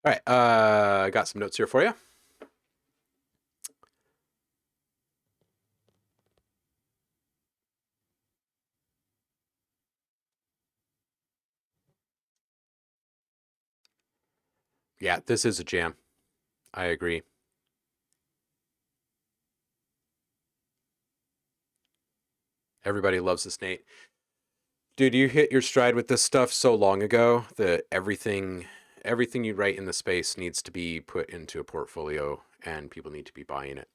All right, I got some notes here for you. Yeah, this is a jam. I agree. Everybody loves this, Nate. Dude, you hit your stride with this stuff so long ago that everything you write in the space needs to be put into a portfolio and people need to be buying it.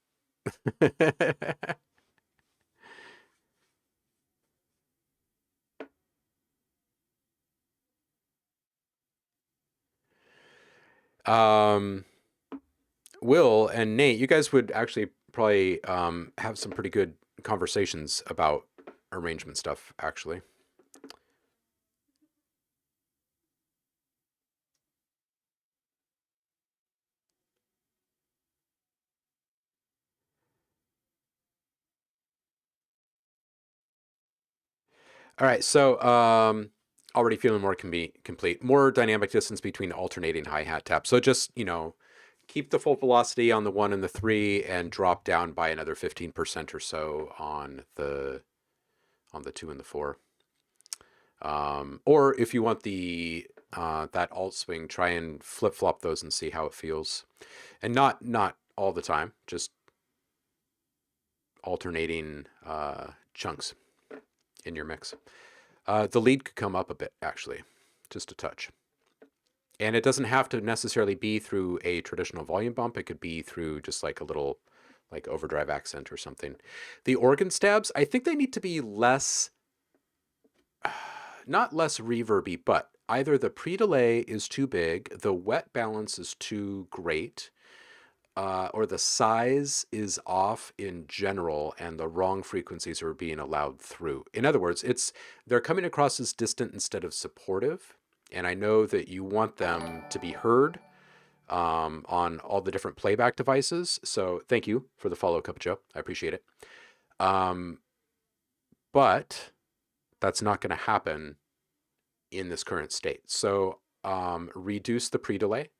um, Will and Nate, you guys would actually probably have some pretty good conversations about arrangement stuff, actually. All right, so already feeling more complete. More dynamic distance between alternating hi-hat taps. So just, keep the full velocity on the 1 and the 3 and drop down by another 15% or so on the 2 and the 4. Or if you want the that alt swing, try and flip-flop those and see how it feels. And not all the time, just alternating chunks in your mix. The lead could come up a bit, actually, just a touch. And it doesn't have to necessarily be through a traditional volume bump. It could be through just like a little like overdrive accent or something. The organ stabs, I think they need to be less, not less reverby, but either the pre-delay is too big, the wet balance is too great, or the size is off in general and the wrong frequencies are being allowed through. In other words, they're coming across as distant instead of supportive. And I know that you want them to be heard on all the different playback devices. So thank you for the follow, Cup of Joe. I appreciate it. But that's not going to happen in this current state. So reduce the pre-delay.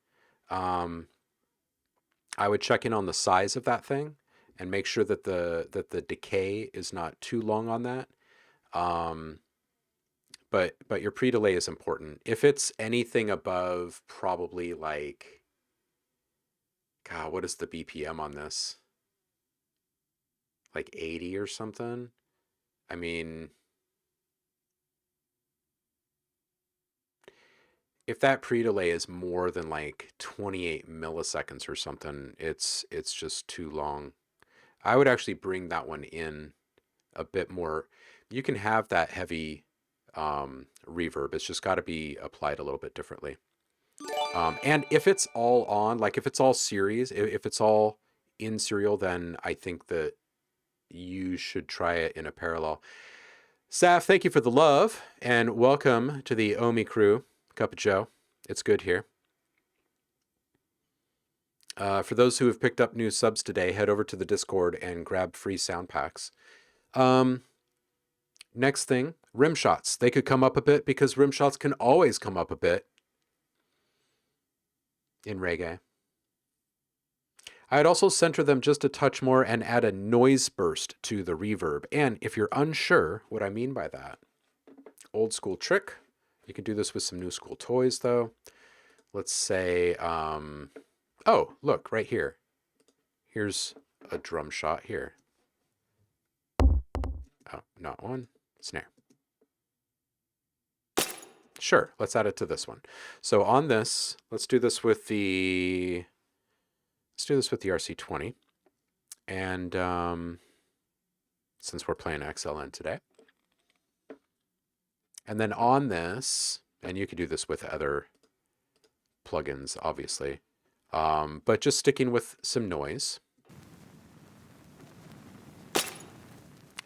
I would check in on the size of that thing and make sure that the decay is not too long on that. But your pre-delay is important. If it's anything above probably like, God, what is the BPM on this? Like 80 or something? I mean, if that pre-delay is more than like 28 milliseconds or something, it's just too long. I would actually bring that one in a bit more. You can have that heavy reverb. It's just got to be applied a little bit differently. And if it's all on, like if it's all series, if it's all in serial, then I think that you should try it in a parallel. Saf, thank you for the love and welcome to the Omi crew. Cup of Joe. It's good here. For those who have picked up new subs today, head over to the Discord and grab free sound packs. Next thing, rim shots. They could come up a bit because rim shots can always come up a bit in reggae. I'd also center them just a touch more and add a noise burst to the reverb. And if you're unsure what I mean by that, old school trick. You can do this with some new school toys, though. Let's say, oh, look, right here. Here's a drum shot here. Oh, not one. Snare. Sure, let's add it to this one. So on this, let's do this with the RC20. And since we're playing XLN today. And then on this, and you could do this with other plugins, obviously, but just sticking with some noise.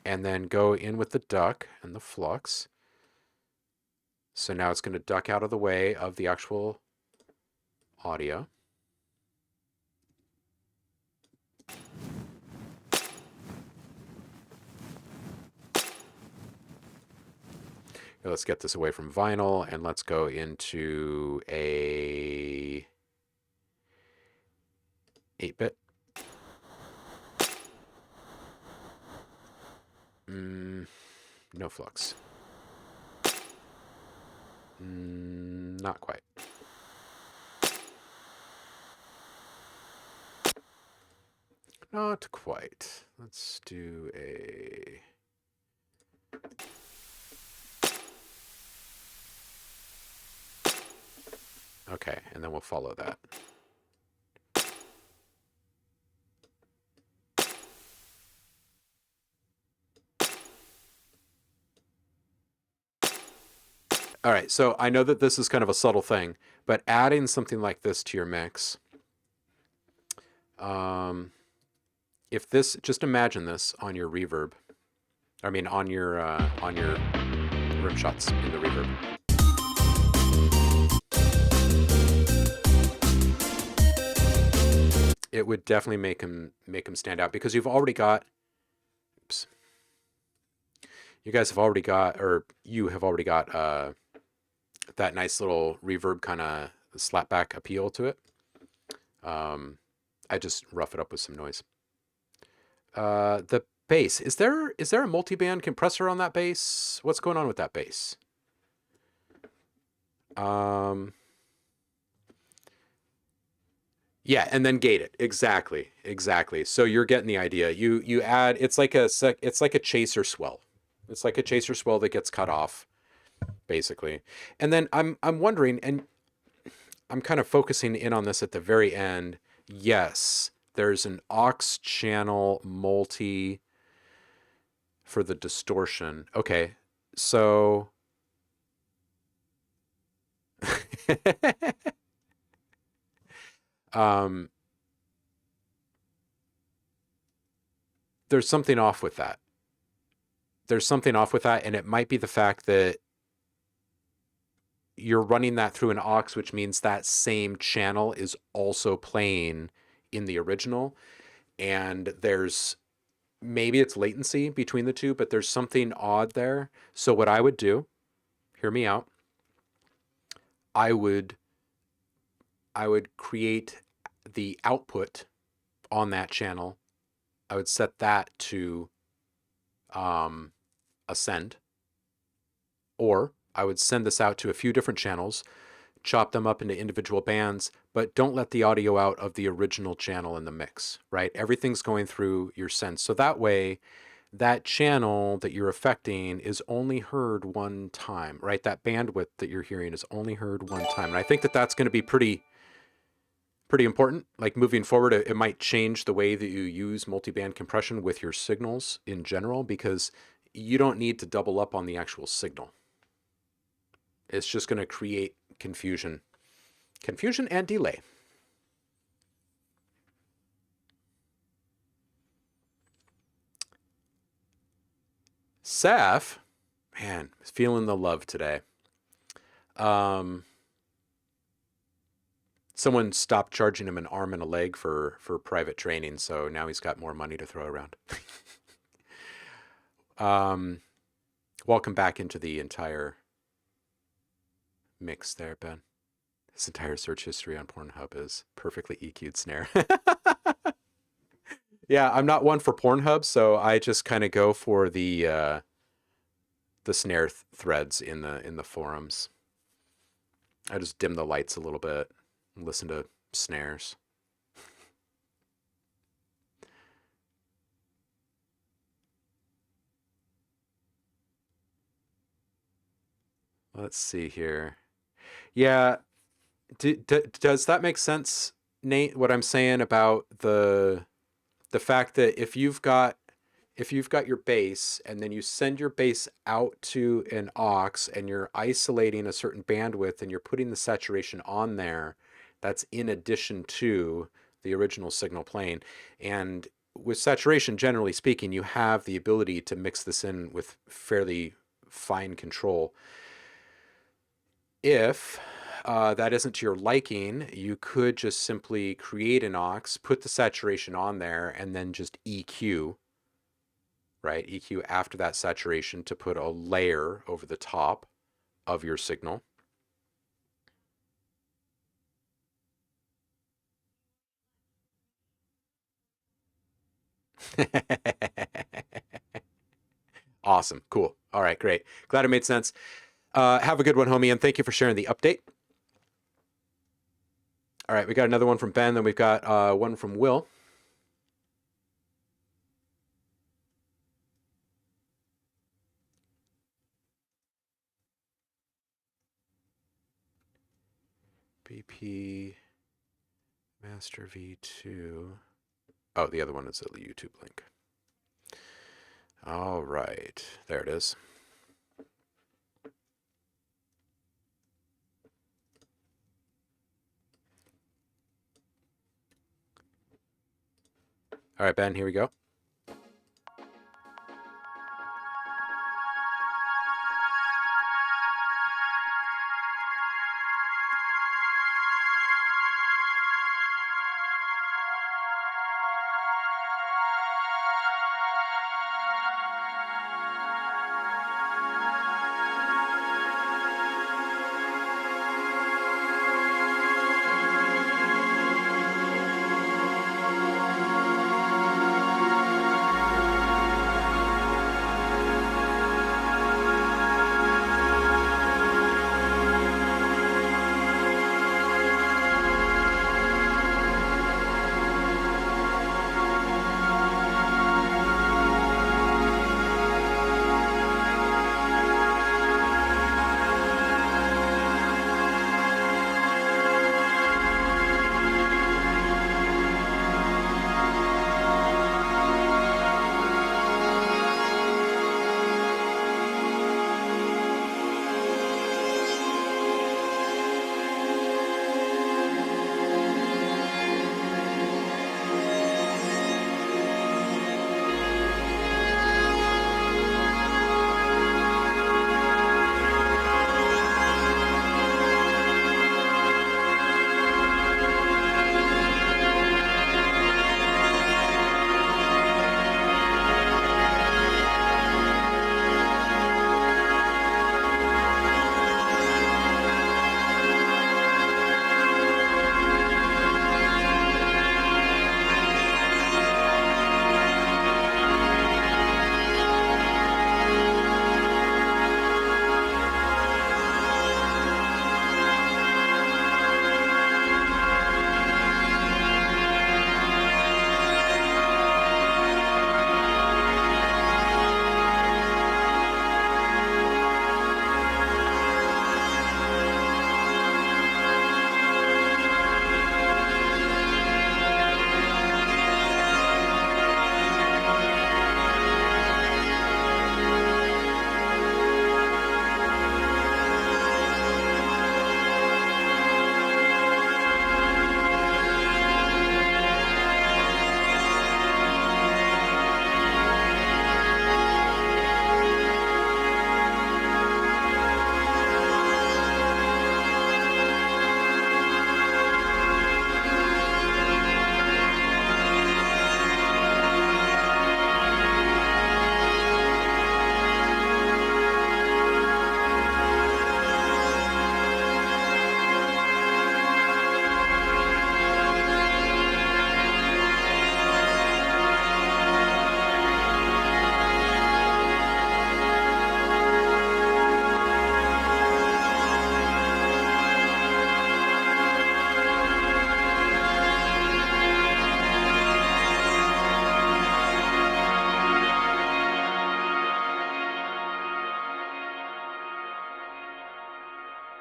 And then go in with the duck and the flux. So now it's going to duck out of the way of the actual audio. Let's get this away from vinyl and let's go into a 8-bit. No flux. Not quite. Not quite. Let's do a... Okay, and then we'll follow that. All right, so I know that this is kind of a subtle thing, but adding something like this to your mix, if this, just imagine this on your reverb, I mean on your rim shots in the reverb. It would definitely make them stand out because you've already got, oops, you guys have already got, or you have already got that nice little reverb kind of slapback appeal to it. I just rough it up with some noise. The bass, is there a multi-band compressor on that bass? What's going on with that bass? Yeah, and then gate it. Exactly. So you're getting the idea. You add, it's like a chaser swell. It's like a chaser swell that gets cut off, basically. And then I'm wondering, and I'm kind of focusing in on this at the very end. Yes, there's an aux channel multi for the distortion. Okay, so there's something off with that. And it might be the fact that you're running that through an aux, which means that same channel is also playing in the original. And there's, maybe it's latency between the two, but there's something odd there. So what I would do, hear me out, I would create the output on that channel. I would set that to ascend, or I would send this out to a few different channels, chop them up into individual bands, but don't let the audio out of the original channel in the mix, right? Everything's going through your send. So that way, that channel that you're affecting is only heard one time, right? That bandwidth that you're hearing is only heard one time. And I think that that's going to be pretty important. Like moving forward, it might change the way that you use multiband compression with your signals in general, because you don't need to double up on the actual signal. It's just going to create confusion and delay. Saf, man, feeling the love today. Someone stopped charging him an arm and a leg for private training, so now he's got more money to throw around. Welcome back into the entire mix there, Ben. His entire search history on Pornhub is perfectly EQ'd snare. Yeah, I'm not one for Pornhub, so I just kind of go for the snare threads in the forums. I just dim the lights a little bit and listen to snares. Let's see here. Yeah, does that make sense, Nate? What I'm saying about the fact that if you've got your bass and then you send your bass out to an aux and you're isolating a certain bandwidth and you're putting the saturation on there, that's in addition to the original signal playing. And with saturation, generally speaking, you have the ability to mix this in with fairly fine control. If that isn't to your liking, you could just simply create an aux, put the saturation on there, and then just EQ, right? EQ after that saturation to put a layer over the top of your signal. Awesome. Cool. All right, great. Glad it made sense. Have a good one, homie, and thank you for sharing the update. All right, we got another one from Ben, then we've got one from Will. BP Master V2. Oh, the other one is a YouTube link. All right, there it is. All right, Ben, here we go.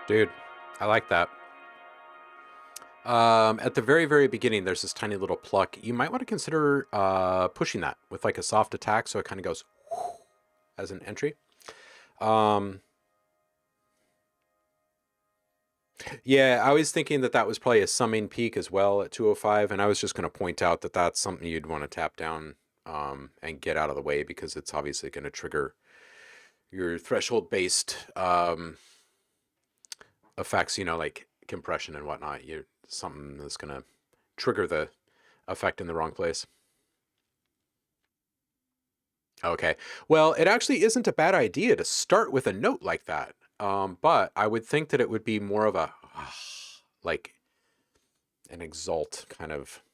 Dude, I like that. At the very, very beginning, there's this tiny little pluck. You might want to consider pushing that with like a soft attack so it kind of goes as an entry. Yeah, I was thinking that that was probably a summing peak as well at 205, and I was just going to point out that that's something you'd want to tap down and get out of the way because it's obviously going to trigger your threshold-based effects, you know, like compression and whatnot. You're something that's going to trigger the effect in the wrong place. Okay. Well, it actually isn't a bad idea to start with a note like that. But I would think that it would be more of a like an exalt kind of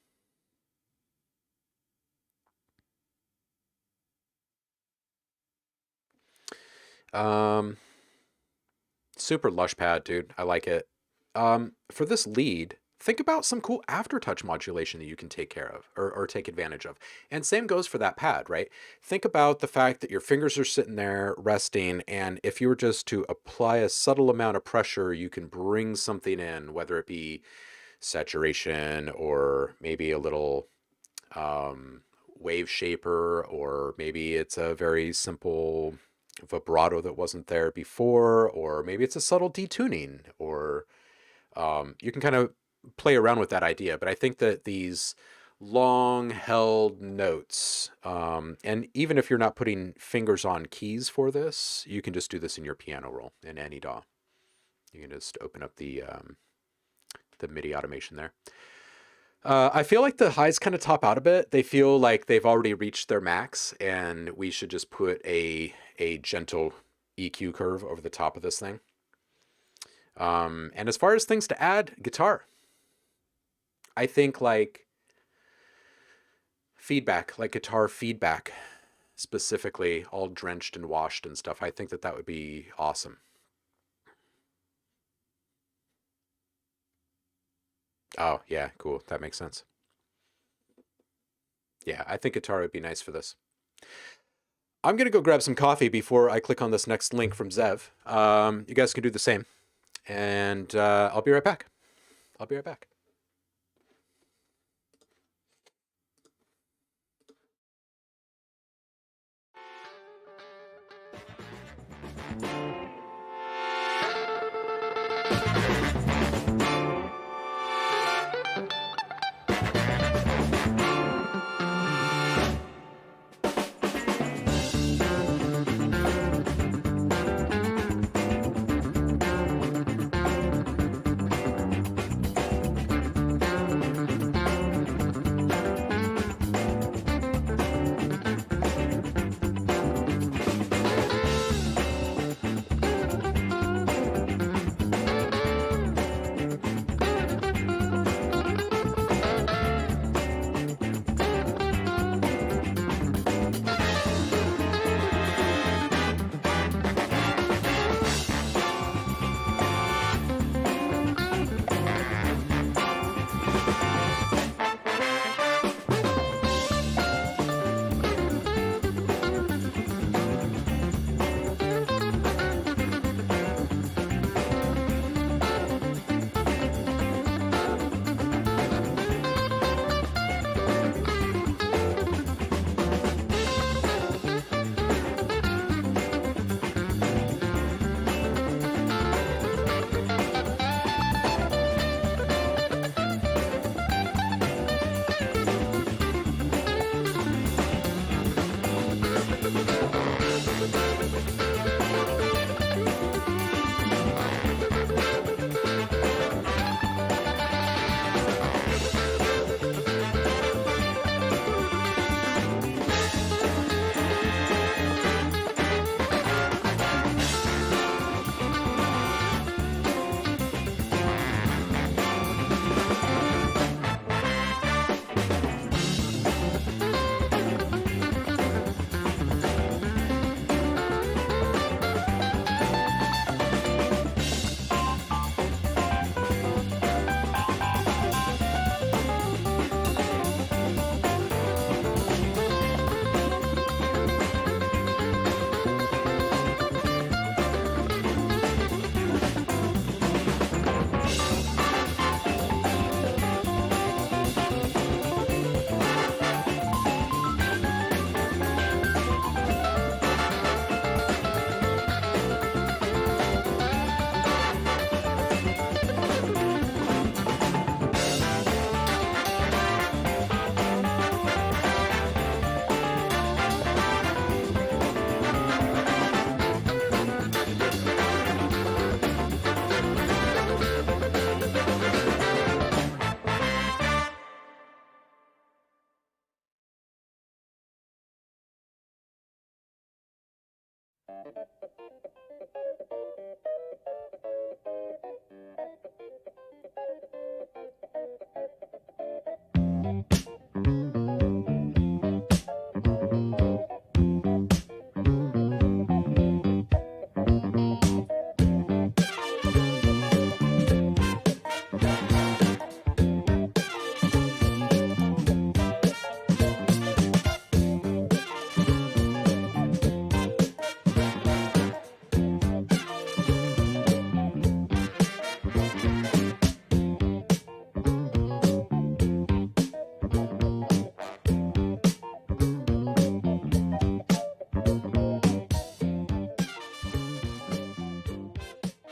Um, Super lush pad, dude. I like it. For this lead, think about some cool aftertouch modulation that you can take care of or take advantage of. And same goes for that pad, right? Think about the fact that your fingers are sitting there resting, and if you were just to apply a subtle amount of pressure, you can bring something in, whether it be saturation or maybe a little um, wave shaper, or maybe it's a very simple vibrato that wasn't there before, or maybe it's a subtle detuning, or you can kind of play around with that idea. But I think that these long held notes, and even if you're not putting fingers on keys for this, you can just do this in your piano roll in any DAW. You can just open up the MIDI automation there. I feel like the highs kind of top out a bit. They feel like they've already reached their max, and we should just put a gentle EQ curve over the top of this thing. And as far as things to add, guitar. I think like feedback, like guitar feedback, specifically, all drenched and washed and stuff. I think that that would be awesome. Oh, yeah, cool. That makes sense. Yeah, I think guitar would be nice for this. I'm going to go grab some coffee before I click on this next link from Zev. You guys can do the same. And I'll be right back. I'll be right back.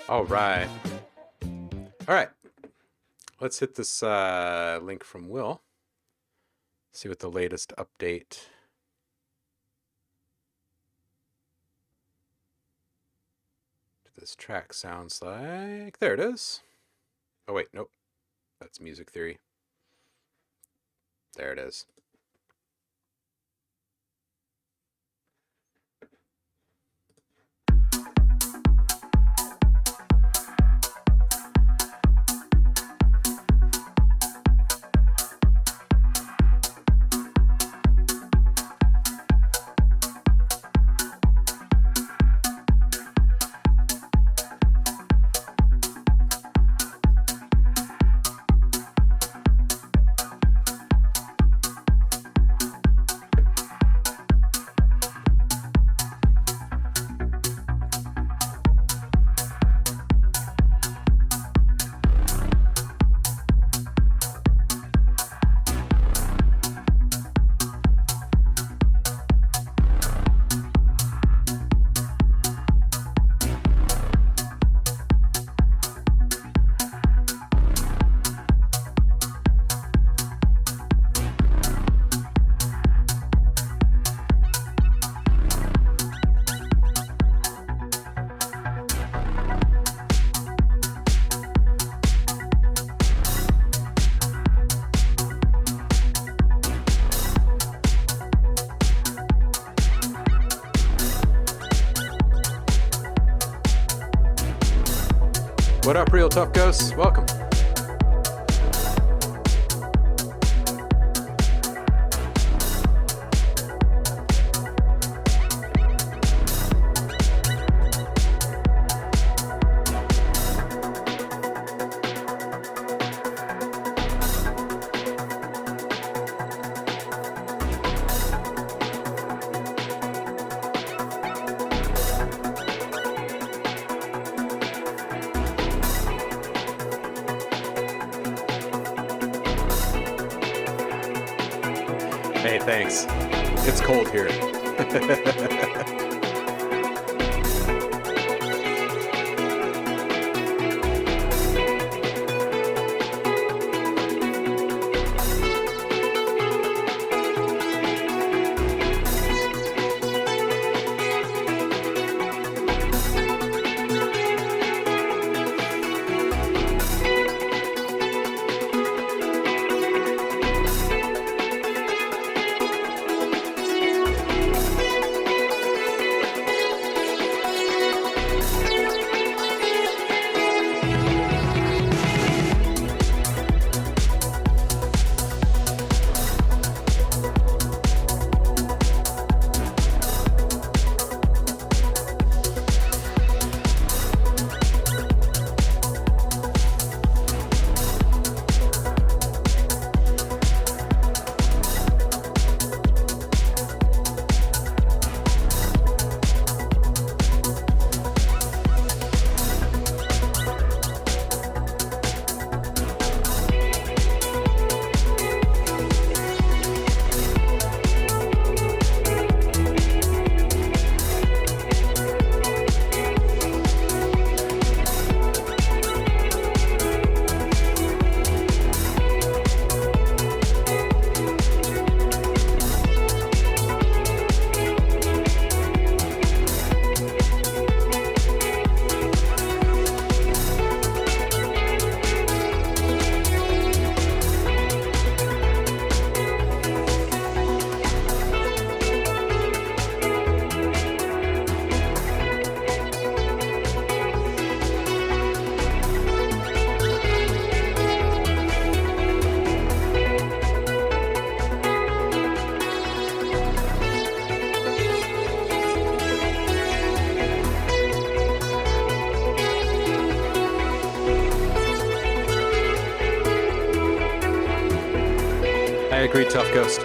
All right. All right. Let's hit this link from Will. See what the latest update to this track sounds like. There it is. Oh, wait. Nope. That's music theory. There it is. What up, Real Tough Ghosts? Welcome. Hey, thanks. It's cold here. I agree, Tough Ghost.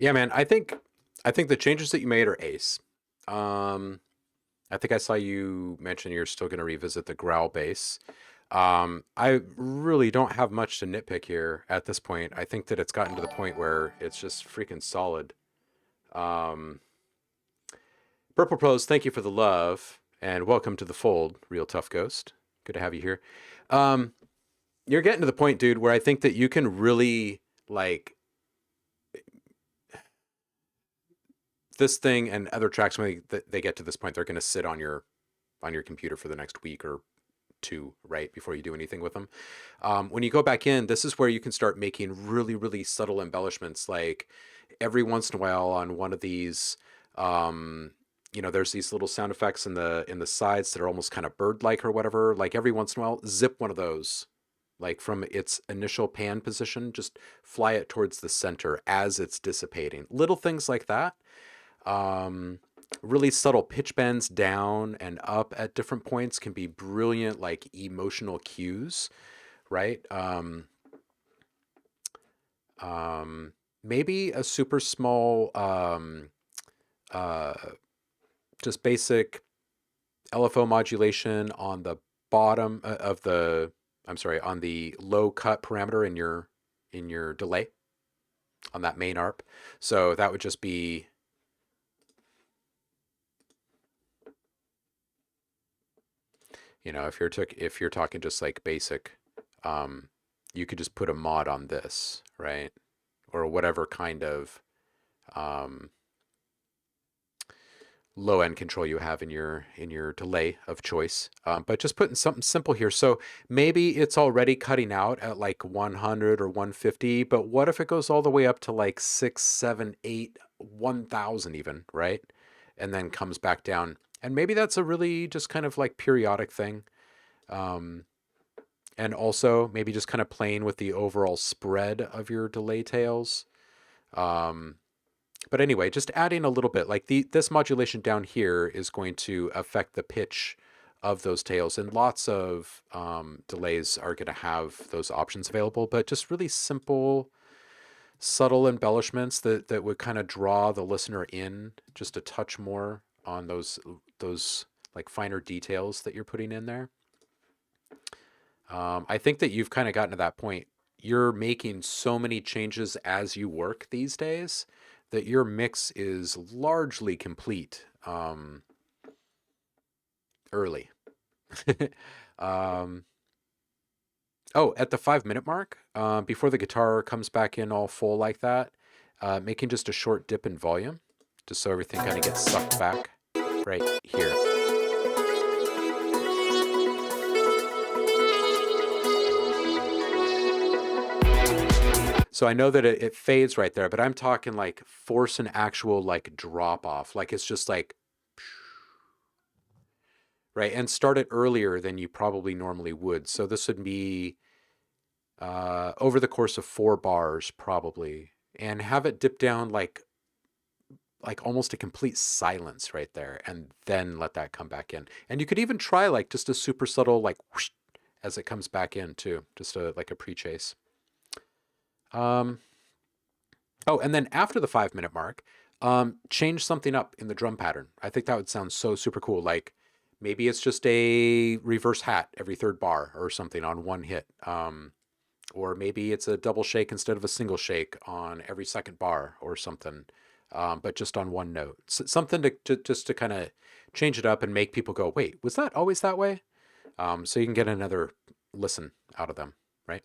Yeah, man. I think the changes that you made are ace. Um, I think I saw you mention you're still going to revisit the growl bass. I really don't have much to nitpick here at this point. I think that it's gotten to the point where it's just freaking solid. Um, Purple Pros, thank you for the love and welcome to the fold, Real Tough Ghost. Good to have you here. Um, you're getting to the point, dude, where I think that you can really like this thing and other tracks when they get to this point, they're going to sit on your computer for the next week or two, right, before you do anything with them. When you go back in, this is where you can start making really, really subtle embellishments. Like every once in a while on one of these, there's these little sound effects in the sides that are almost kind of bird-like or whatever. Like every once in a while, zip one of those. Like from its initial pan position, just fly it towards the center as it's dissipating. Little things like that. Um, Really subtle pitch bends down and up at different points can be brilliant, like emotional cues, right? Maybe a super small, uh, just basic LFO modulation on the bottom of the, I'm sorry, on the low cut parameter in your delay on that main ARP. So that would just be, if you're talking just like basic, you could just put a mod on this, right? Or whatever kind of um, low end control you have in your delay of choice. But just putting something simple here. So maybe it's already cutting out at like 100 or 150, but what if it goes all the way up to like 6, 7, 8, 1000 even, right? And then comes back down. And maybe that's a really just kind of like periodic thing. Um, and also maybe just kind of playing with the overall spread of your delay tails. Um, but anyway, just adding a little bit, like this modulation down here is going to affect the pitch of those tails, and lots of delays are going to have those options available, but just really simple, subtle embellishments that would kind of draw the listener in just a touch more on those like finer details that you're putting in there. I think that you've kind of gotten to that point. You're making so many changes as you work these days that your mix is largely complete early. um, at the 5 minute mark, before the guitar comes back in all full like that, making just a short dip in volume, just so everything kind of gets sucked back right here. So I know that it fades right there, but I'm talking like force an actual like drop off. Like it's just like, right? And start it earlier than you probably normally would. So this would be over the course of 4 bars probably, and have it dip down like almost a complete silence right there, and then let that come back in. And you could even try like just a super subtle like whoosh, as it comes back in too, just like a pre-chase. Oh, and then after the 5 minute mark, change something up in the drum pattern. I think that would sound so super cool. Like maybe it's just a reverse hat every 3rd bar or something on one hit. Or maybe it's a double shake instead of a single shake on every 2nd bar or something, but just on one note. Something to just to kind of change it up and make people go, wait, was that always that way? So you can get another listen out of them, right?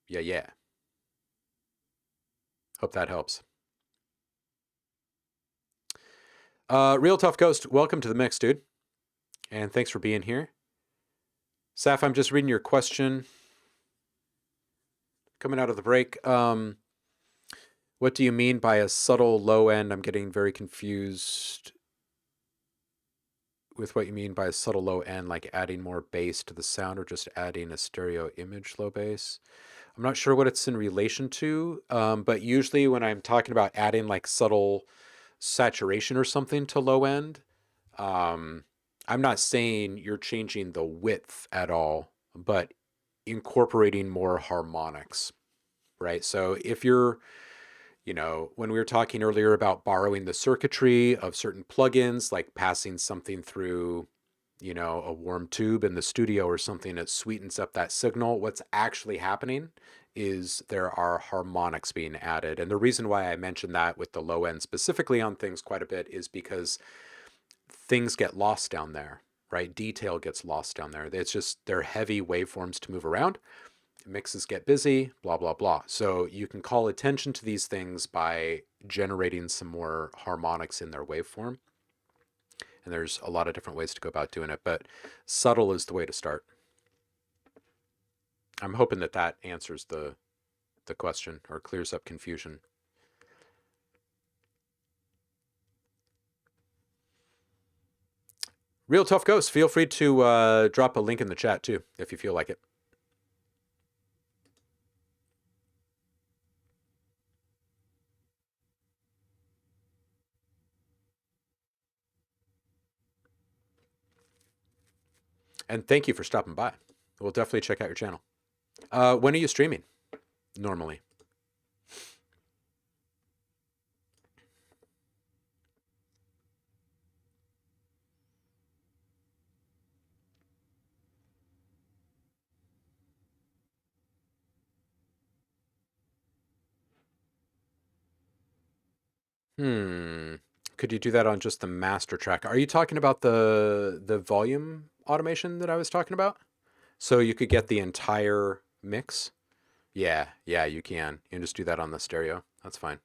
Yeah. Hope that helps. Real Tough Ghost, welcome to the mix, dude. And thanks for being here. Saf, I'm just reading your question. Coming out of the break. What do you mean by a subtle low end? I'm getting very confused with what you mean by a subtle low end, like adding more bass to the sound or just adding a stereo image low bass. I'm not sure what it's in relation to, but usually when I'm talking about adding like subtle saturation or something to low end, I'm not saying you're changing the width at all, but incorporating more harmonics. right? So if you're, when we were talking earlier about borrowing the circuitry of certain plugins, like passing something through, a warm tube in the studio or something that sweetens up that signal, what's actually happening is there are harmonics being added. And the reason why I mentioned that with the low end specifically on things quite a bit is because things get lost down there, right? Detail gets lost down there. It's just, they're heavy waveforms to move around. Mixes get busy, blah, blah, blah. So you can call attention to these things by generating some more harmonics in their waveform. And there's a lot of different ways to go about doing it, but subtle is the way to start. I'm hoping that that answers the question or clears up confusion. Real Tough Ghost, feel free to drop a link in the chat too, if you feel like it. And thank you for stopping by. We'll definitely check out your channel. When are you streaming normally? Could you do that on just the master track? Are you talking about the volume automation that I was talking about? So you could get the entire mix? Yeah, you can. You can just do that on the stereo. That's fine.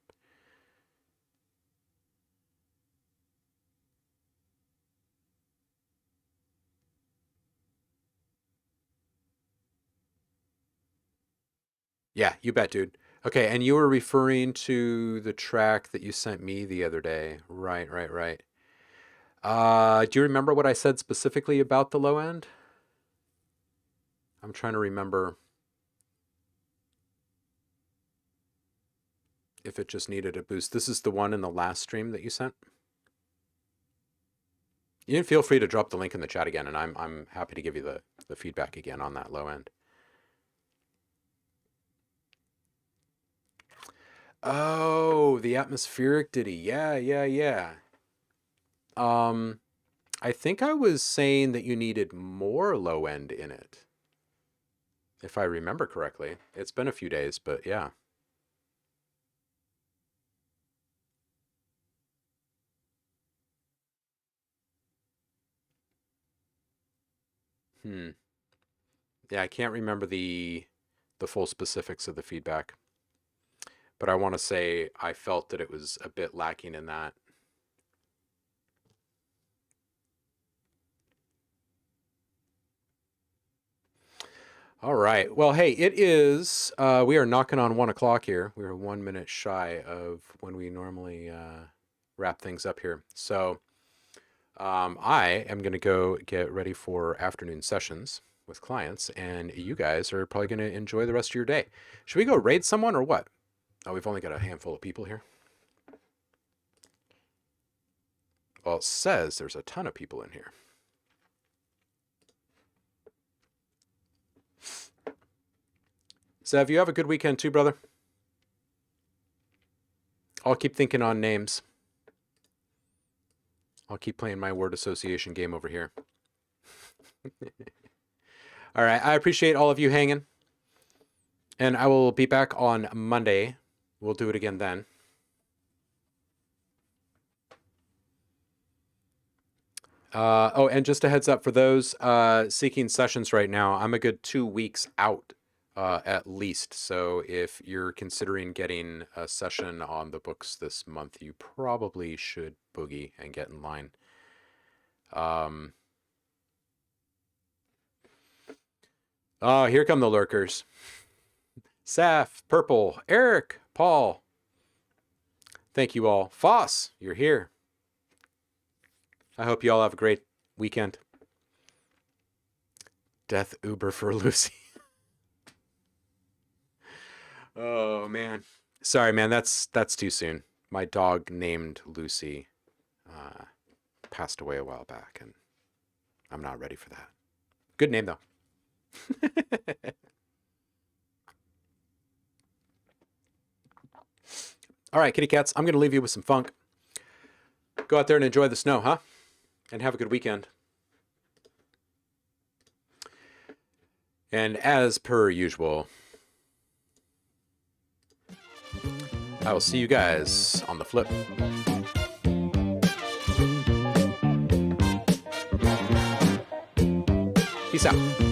Yeah, you bet, dude. Okay, and you were referring to the track that you sent me the other day. Right. Do you remember what I said specifically about the low end? I'm trying to remember if it just needed a boost. This is the one in the last stream that you sent? You can feel free to drop the link in the chat again, and I'm happy to give you the feedback again on that low end. Oh, the atmospheric ditty. Yeah. I think I was saying that you needed more low end in it, if I remember correctly. It's been a few days, but yeah. Yeah, I can't remember the full specifics of the feedback, but I want to say I felt that it was a bit lacking in that. All right. Well, hey, it is, we are knocking on 1 o'clock here. We are 1 minute shy of when we normally wrap things up here. So I am going to go get ready for afternoon sessions with clients, and you guys are probably going to enjoy the rest of your day. Should we go raid someone or what? Oh, we've only got a handful of people here. Well, it says there's a ton of people in here. Zev, you have a good weekend too, brother. I'll keep thinking on names. I'll keep playing my word association game over here. All right, I appreciate all of you hanging. And I will be back on Monday. We'll do it again then. Oh, and just a heads up for those seeking sessions right now, I'm a good 2 weeks out at least. So if you're considering getting a session on the books this month, you probably should boogie and get in line. Oh, here come the lurkers. Saf, Purple, Eric, Paul. Thank you all. Foss, you're here. I hope you all have a great weekend. Death Uber for Lucy. Oh, man. Sorry, man. That's too soon. My dog named Lucy passed away a while back, and I'm not ready for that. Good name, though. All right, kitty cats, I'm going to leave you with some funk. Go out there and enjoy the snow, huh? And have a good weekend. And as per usual, I will see you guys on the flip. Peace out.